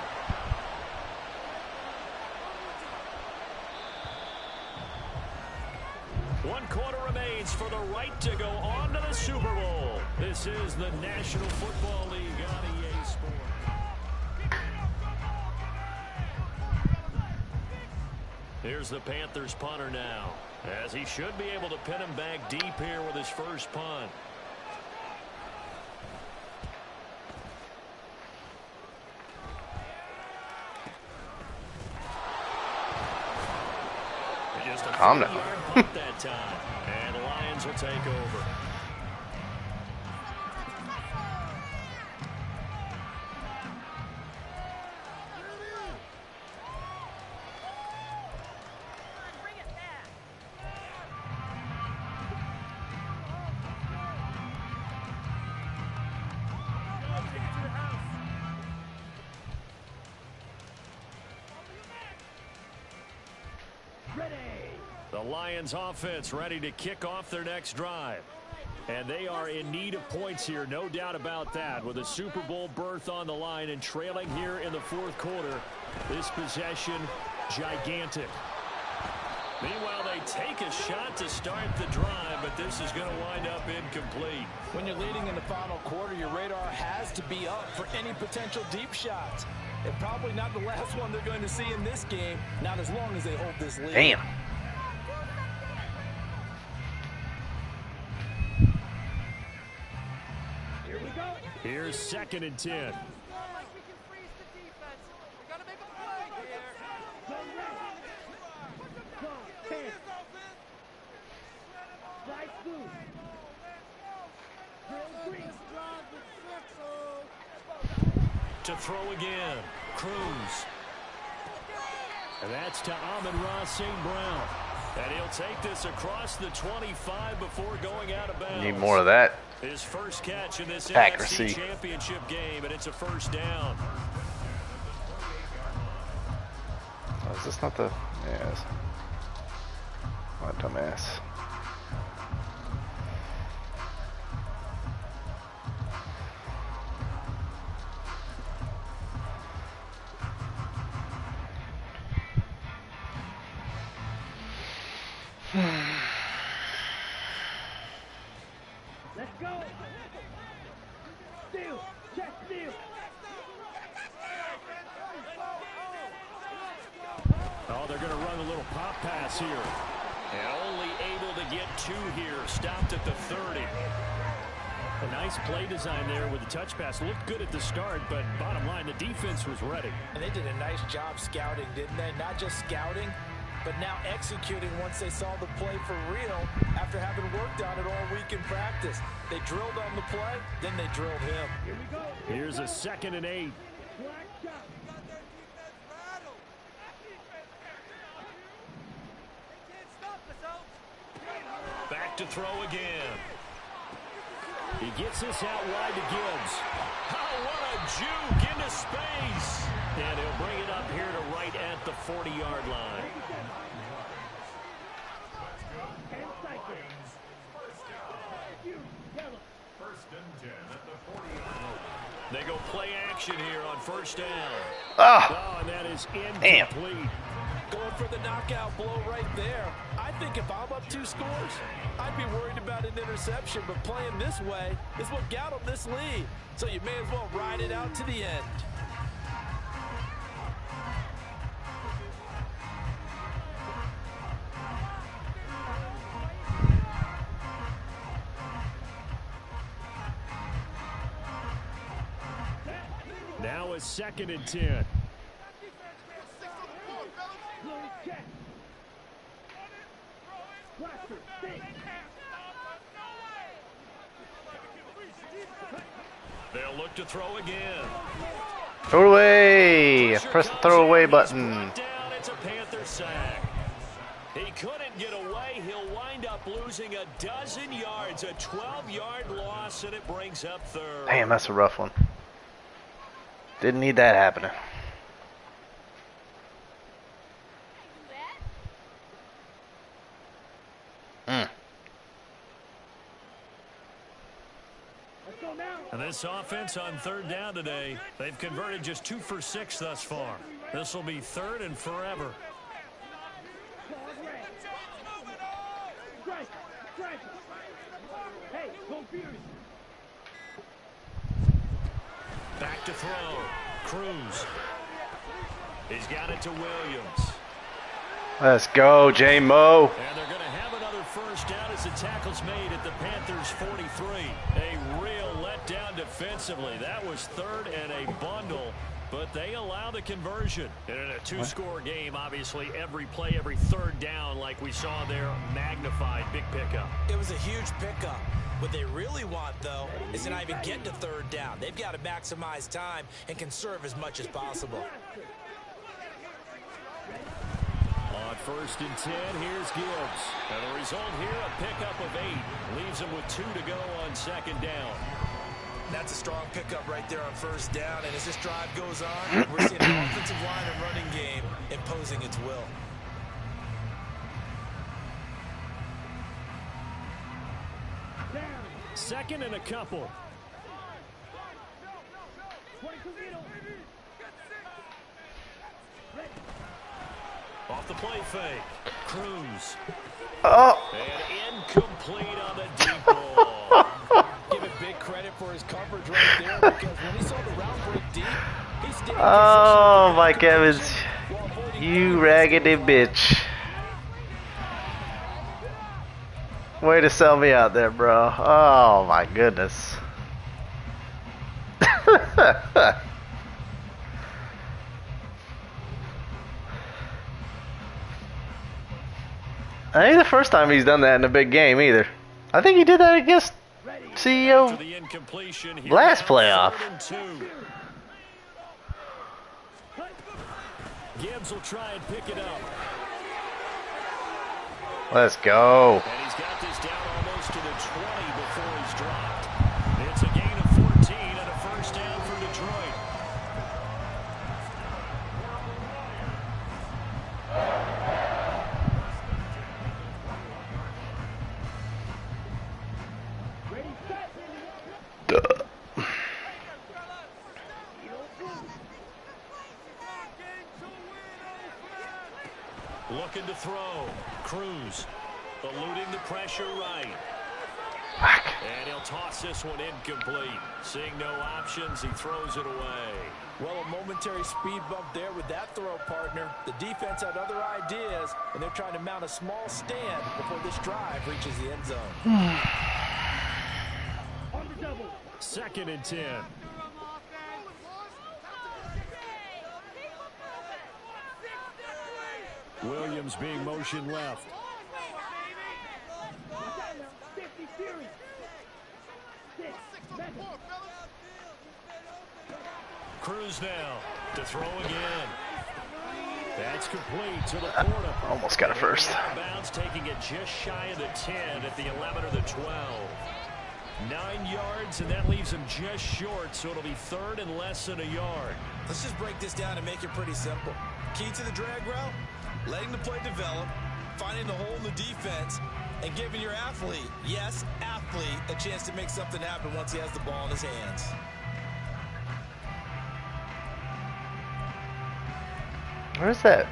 One quarter remains for the right to go on to the Super Bowl. This is the National Football League on EA Sports. Here's the Panthers punter now, as he should be able to pin him back deep here with his first punt. Just a Calm down. punt that time, and the Lions will take over. The Lions offense ready to kick off their next drive. And they are in need of points here, no doubt about that. With a Super Bowl berth on the line and trailing here in the 4th quarter, this possession gigantic. Meanwhile, they take a shot to start the drive, but this is going to wind up incomplete. When you're leading in the final quarter, your radar has to be up for any potential deep shots. And probably not the last one they're going to see in this game, not as long as they hold this lead. Damn. Here's 2nd and 10. Like we can freeze the defense. We gotta make a play. to throw again. Cruz. And that's to Amon-Ra St. Brown. And he'll take this across the 25 before going out of bounds. Need more of that. His first catch in this Accuracy. NFC Championship game, and it's a first down. Oh, is this not the... Yes. What a dumbass. Let's go. Steal. Check steal. Oh, they're going to run a little pop pass here. And only able to get 2 here. Stopped at the 30. A nice play design there with the touch pass. Looked good at the start, but bottom line, the defense was ready. And they did a nice job scouting, didn't they? Not just scouting, but now executing once they saw the play for real after having worked on it all week in practice. They drilled on the play, then they drilled him. Here we go. Here's a 2nd and 8. Black shot. Back to throw again. He gets this out wide to Gibbs. Oh, what a juke into space. And he'll bring it up here to right at the 40-yard line. 10 seconds. Yellow. They go play action here on first down. Oh, And that is damn. incomplete. Going for the knockout blow right there. I think if I'm up 2 scores, I'd be worried about an interception, but playing this way is what got them this lead. So you may as well ride it out to the end. Now a 2nd and 10. Check. Blaster. Stay. They'll look to throw again. throw it away. Press the throw away button. Down, it's a Panther sack. He couldn't get away. He'll wind up losing a dozen yards, a 12-yard loss, and it brings up 3rd. Damn, that's a rough one. Didn't need that happening. Let's go now. And this offense on 3rd down today, they've converted just 2 for 6 thus far. This will be 3rd and forever. Strike. Strike. Hey, go Fury. Back to throw. Cruz. He's got it to Williams. Let's go, J-Mo. And they're going to have another first down as the tackle's made at the Panthers' 43. A real letdown defensively. That was 3rd and a bundle, but they allow the conversion. And in a 2-score game, obviously, every play, every 3rd down, like we saw there, magnified. Big pickup. It was a huge pickup. What they really want, though, is to not even get to 3rd down. They've got to maximize time and conserve as much as possible. On 1st and 10, here's Gibbs. And the result here, a pickup of 8. Leaves them with 2 to go on 2nd down. That's a strong pickup right there on 1st down. And as this drive goes on, we're seeing an offensive line and running game imposing its will. Down. 2nd and a couple. 22 middle. Ready. Off the play fake. Cruz. Oh. And incomplete on the deep ball. Give it big credit for his coverage right there, because when he saw the route break deep, he stayed in Oh, position. Mike Evans. You raggedy bitch. Way to sell me out there, bro. Oh, my goodness. I ain't the first time he's done that in a big game either. I think he did that against After CEO the incompletion, here last now, playoff. 3rd and 2. Gibbs will try and pick it up. Let's go. And he's got this down almost to the 20 before he's dropped. It's a gain of 14 and a first down for Detroit. Looking to throw. Cruz eluding the pressure right. And he'll toss this one incomplete. Seeing no options, he throws it away. Well, a momentary speed bump there with that throw, partner. The defense had other ideas, and they're trying to mount a small stand before this drive reaches the end zone. On the double. 2nd and 10. Williams being motion left. 50 series. 6, 7. Cruz now to throw again. That's complete to the Porta. Almost got a first. Bounds, taking it just shy of the 10 at the 11 or the 12. 9 yards, and that leaves him just short, so it'll be 3rd and less than a yard. Let's just break this down and make it pretty simple. Key to the drag route, letting the play develop, finding the hole in the defense, and giving your athlete, yes, athlete, a chance to make something happen once he has the ball in his hands. Where's that?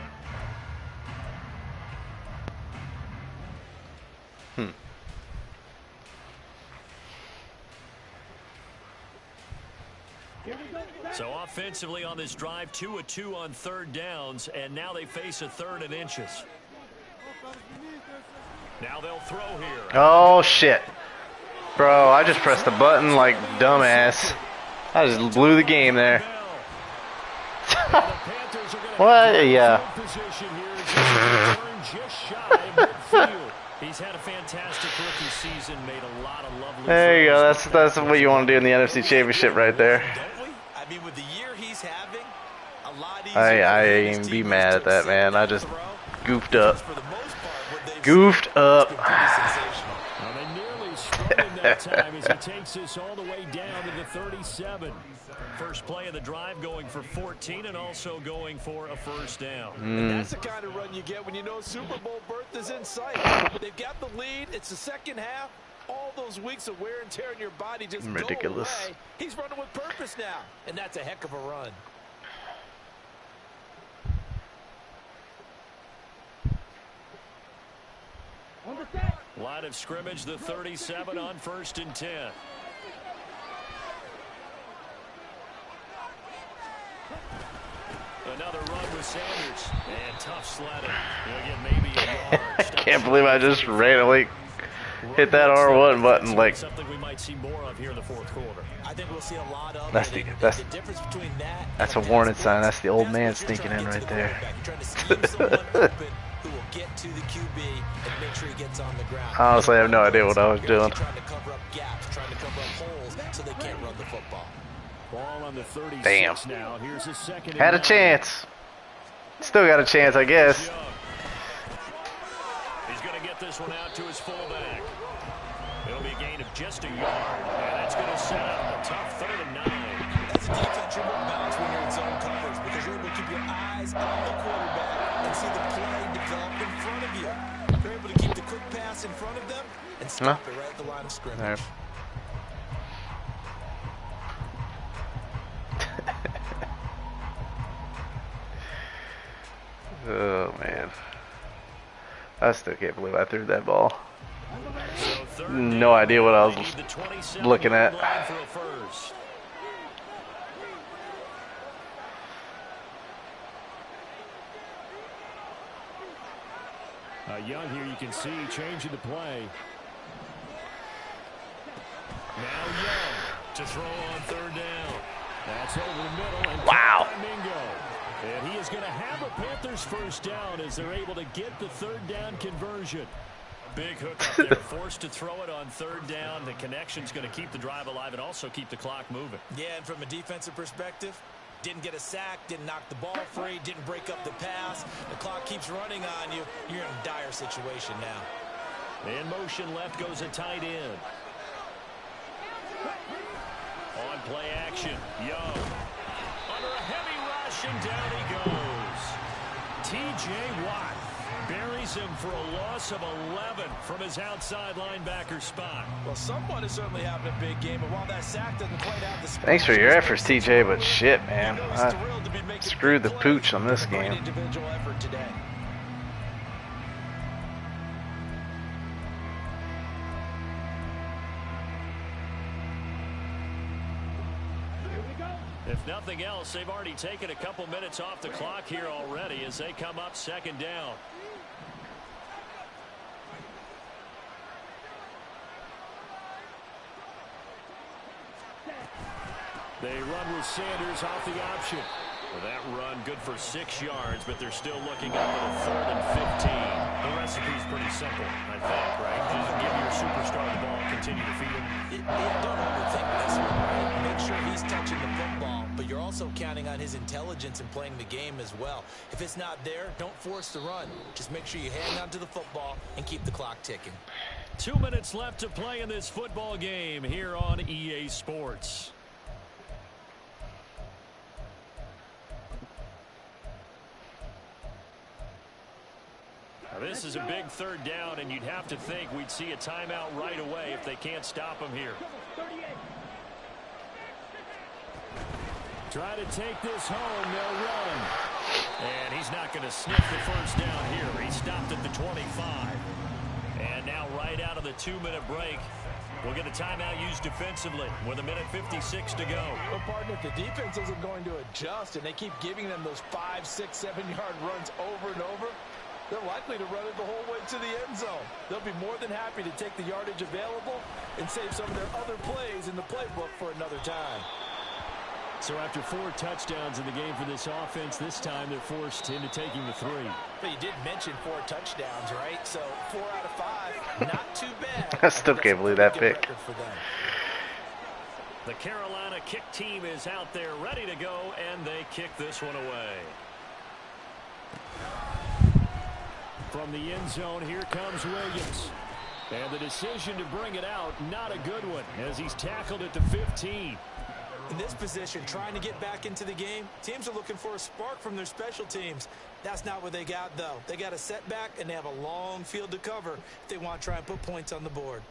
So offensively on this drive, 2 of 2 on 3rd downs, and now they face a 3rd and inches. Now they'll throw here. Oh shit, bro! I just pressed the button like dumbass. I just blew the game there. What? Yeah. He's had a fantastic rookie season, made a lot of lovely. There you go. That's what you want to do in the NFC Championship right there. Don't we? I mean, with the year he's having, a lot easier. I ain't even be mad at that, man. I just goofed up. Goofed up. Well, they nearly sprung him that time as he takes this all the way down to the 37. First play of the drive going for 14 and also going for a first down. And that's the kind of run you get when you know Super Bowl berth is in sight. They've got the lead. It's the second half. All those weeks of wear and tear in your body just ridiculous. Go away. He's running with purpose now, and that's a heck of a run. On the set. Line of scrimmage, the 37 on 1st and 10. Another run with Sanders. And tough sledding. He'll get maybe a yard. I can't believe I just randomly hit that R1 button like. Something we might see more of here in the 4th quarter. I think we'll see a lot of That's the difference between that. That's a warning sign. That's the old man sneaking in right there. Who will get to the QB and make sure he gets on the ground. Honestly, I have no idea what I was doing. Trying to cover up gaps, trying to cover up holes so they can't run the football. Ball on the 36 Damn. now. Here's his second. Had a chance. Still got a chance, I guess. He's going to get this one out to his fullback. It'll be a gain of just a yard, and that's going to set up a tough 3rd and 9. That's a defense you won't bounce when you're in zone coverage because you're able to keep your eyes on the quarterback and see the play develop in front of you. You're able to keep the quick pass in front of them and stop it right at the line of scrimmage. Right. Oh man, I still can't believe I threw that ball. No idea what I was looking at. Young here, you can see changing the play. Now Young to throw on 3rd down. That's over the middle. And wow. And he is going to have a Panthers first down as they're able to get the 3rd down conversion. Big hook up there, forced to throw it on 3rd down. The connection's going to keep the drive alive and also keep the clock moving. Yeah, and from a defensive perspective, Didn't get a sack, didn't knock the ball free, didn't break up the pass. The clock keeps running on you. You're in a dire situation now. In motion left goes a tight end. On play action, Young. Under a heavy rush, and down he goes. T.J. Watt buries him for a loss of 11 from his outside linebacker spot. Well, someone is certainly having a big game, but while that sack doesn't quite have the spot, Thanks for your efforts, TJ, but shit, man. I screwed the pooch on this game. Individual effort today. If nothing else, they've already taken a couple minutes off the clock here already as they come up second down. They run with Sanders off the option. Well, that run good for 6 yards, but they're still looking up at a 3rd and 15. The recipe's pretty simple, I think, right? Just give your superstar the ball, continue to feed him. Don't overthink this one, right? Make sure he's touching the football, but you're also counting on his intelligence in playing the game as well. If it's not there, don't force the run. Just make sure you hang on to the football and keep the clock ticking. 2 minutes left to play in this football game here on EA Sports. Now, this is a big 3rd down, and you'd have to think we'd see a timeout right away if they can't stop him here. Try to take this home, they'll run. And he's not going to sniff the 1st down here. He stopped at the 25. And now right out of the 2-minute break, we'll get a timeout used defensively with 1:56 to go. Well, partner, if the defense isn't going to adjust and they keep giving them those 5, 6, 7-yard runs over and over, they're likely to run it the whole way to the end zone. They'll be more than happy to take the yardage available and save some of their other plays in the playbook for another time. So after 4 touchdowns in the game for this offense, this time they're forced into taking the 3. But you did mention 4 touchdowns, right? So 4 out of 5, not too bad. I still can't believe that pick. The Carolina kick team is out there ready to go, and they kick this one away. From the end zone, here comes Williams. And the decision to bring it out, not a good one, as he's tackled at the 15. In this position, trying to get back into the game, teams are looking for a spark from their special teams. That's not what they got, though. They got a setback, and they have a long field to cover if they want to try and put points on the board.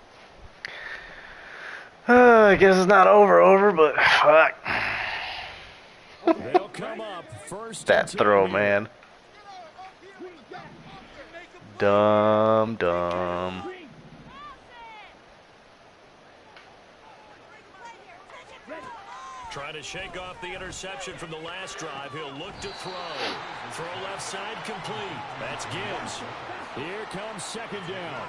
I guess it's not over, but fuck. They'll come up first. That throw, man. Dumb. Trying to shake off the interception from the last drive. He'll look to throw. Throw left side complete. That's Gibbs. Here comes 2nd down.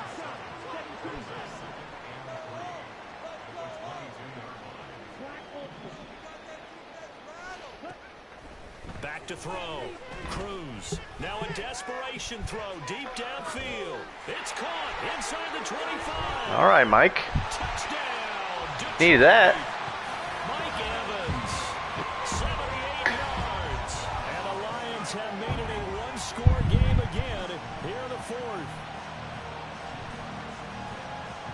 Back to throw. Cruz. Now a desperation throw deep downfield. It's caught inside the 25. All right, Mike. Touchdown. Need that. Mike Evans, 78 yards. And the Lions have made it a one-score game again here in the 4th.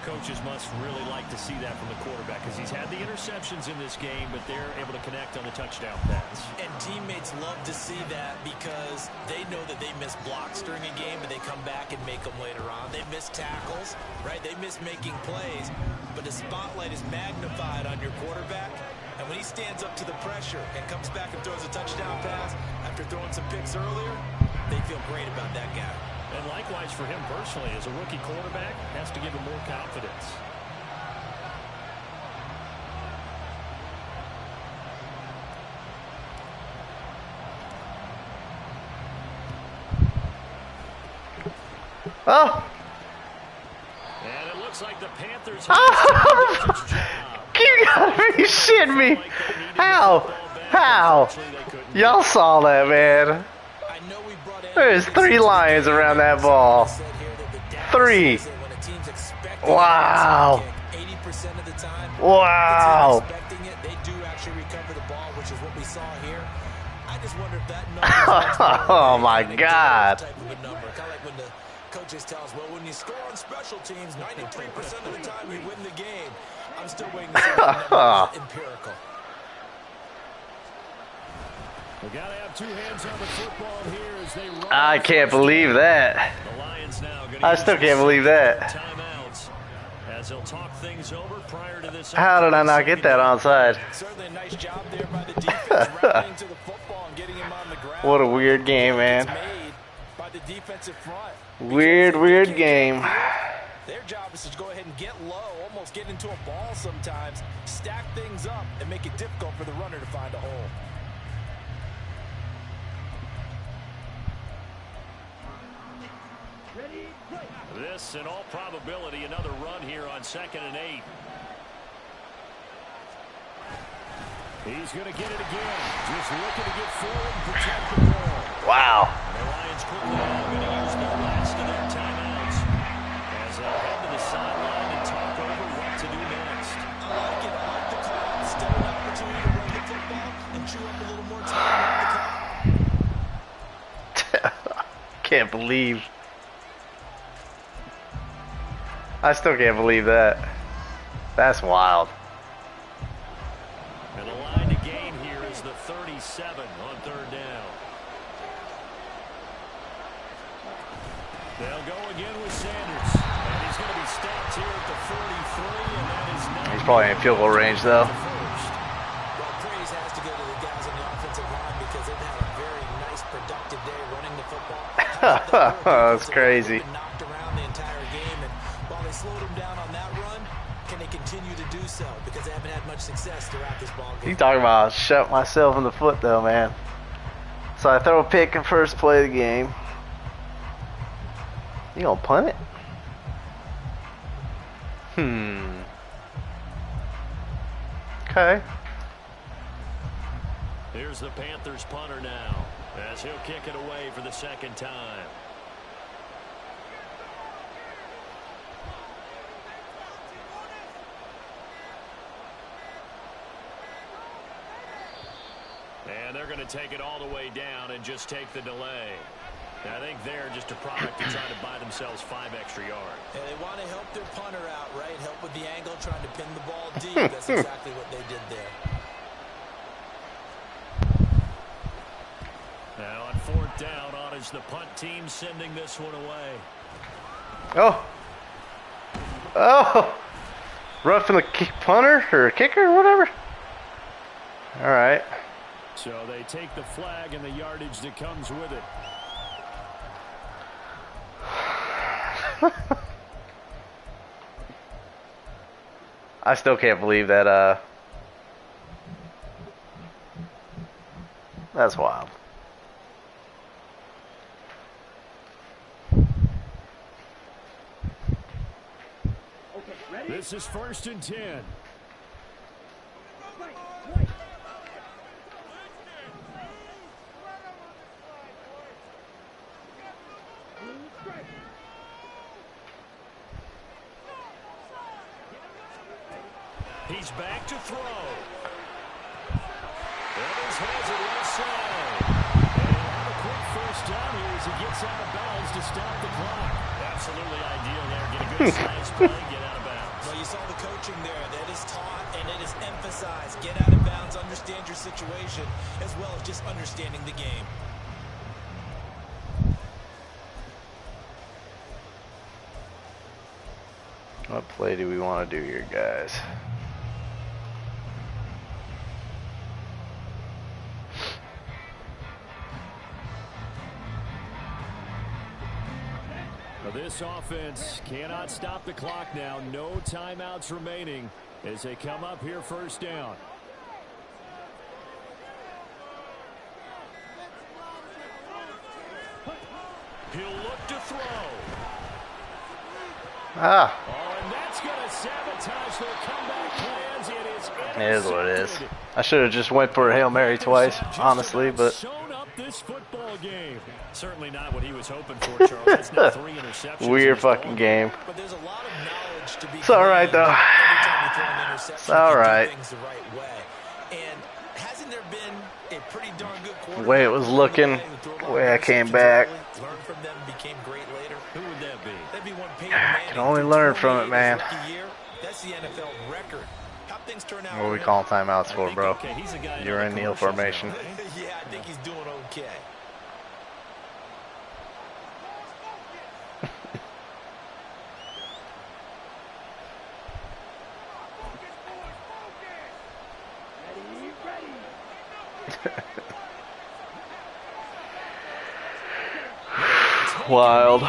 Coaches must really like to see that from the quarterback because he's had the interceptions in this game, but they're able to connect on the touchdown pass. And teammates love to see that because they know that they miss blocks during a game, but they come back and make them later on. They miss tackles, right? They miss making plays, but the spotlight is magnified on your quarterback. And when he stands up to the pressure and comes back and throws a touchdown pass after throwing some picks earlier, they feel great about that guy. And likewise for him personally, as a rookie quarterback, has to give him more confidence. Oh! And it looks like the Panthers You gotta be shitting me! How? Y'all saw that, man. There's 3 Lions around that ball. 3. Wow. 80% of the time, wow. expecting it, they do actually recover the ball, which is what we saw here. that number Oh my God. type of a number. Kind of like when the coaches tell us, well, when you score on special teams, 93% of the time you win the game. I'm still waiting to see that number is empirical. We gotta have two hands on the football here as they run. I can't believe that. The Lions now gonna I still can't believe that. Timeouts as they'll talk things over prior to this. How did I not get that onside? Certainly a nice job there by the defense rallying to the football and getting him on the ground. What a weird game, man. Made by the defensive front. Weird game. Their job is to go ahead and get low, almost get into a ball sometimes, stack things up, and make it difficult for the runner to find a hole. This, in all probability, another run here on 2nd and 8. He's going to get it again. Just looking to get forward and protect the ball. Wow. The Lions quickly now going to use the last of their timeouts as they'll head to the sideline and talk over what to do next. I like it. I like the call. Still an opportunity to run the football and chew up a little more time on the clock. Can't believe. I still can't believe that. That's wild. And the line to gain here is the 37 on 3rd down. They'll go again with Sanders. And he's going to be stopped here at the 43, and that is not. He's probably in field goal range, though. Well, praise has to go to the guys on the offensive line because they've had a very nice, productive day running the football. That's crazy. Knocked around the entire game, and while they slowed them down on that run, can they continue to do so? Because they haven't had much success throughout this ball game. You talking about shot myself in the foot, though, man. So I throw a pick in first play of the game. You gonna punt it? Okay. Here's the Panthers punter now as he'll kick it away for the 2nd time. And they're going to take it all the way down and just take the delay. I think they're just a product of trying to buy themselves 5 extra yards. And they want to help their punter out, right? Help with the angle, trying to pin the ball deep. That's exactly what they did there. Now on 4th down, on is the punt team sending this one away. Oh. Oh. Roughing the punter or kicker or whatever. All right. So they take the flag and the yardage that comes with it. I still can't believe that. That's wild. This is 1st and 10. He's back to throw. Evans has it left side. And he'll have a quick first down here as he gets out of bounds to stop the clock. Absolutely ideal there. Get a good science play, get out of bounds. Well, you saw the coaching there. That is taught and it is emphasized. Get out of bounds, understand your situation, as well as just understanding the game. What play do we want to do here, guys? This offense cannot stop the clock now. No timeouts remaining as they come up here 1st down. He'll look to throw. Ah. Oh, and that's going to sabotage their comeback plans. It is what it is. I should have just went for a Hail Mary twice, honestly, but shown up this football game. Certainly not what he was hoping for, Charles. That's now 3 interceptions. Weird fucking game. But there's a lot of knowledge to be It's all right, though. every time you throw an interception, It's all right. you do things the right way. And hasn't there been a a pretty darn good quarterback. The way it was looking, the way I came back. Learned from them and became great later. Who would that be? That'd be one Peyton Manning. Can only learn from it, man. Rookie year. That's the NFL record. How things turn out. What are we calling timeouts for, bro? Okay, he's a guy You're in kneel formation. Yeah, I think he's doing okay. Wild,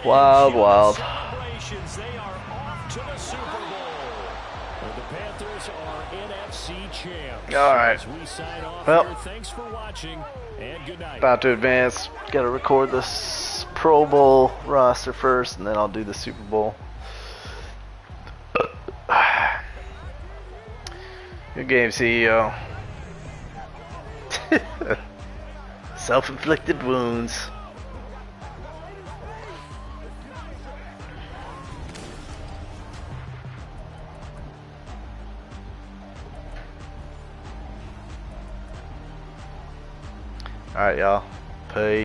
wild, wild. Celebrations, they are off to the Super Bowl. The Panthers are NFC champs. All right. As we sign off Well, here, thanks for watching and good night. about to advance. Got to record this Pro Bowl roster first, and then I'll do the Super Bowl. Good game, CEO. Self-inflicted wounds. Alright, y'all. Peace.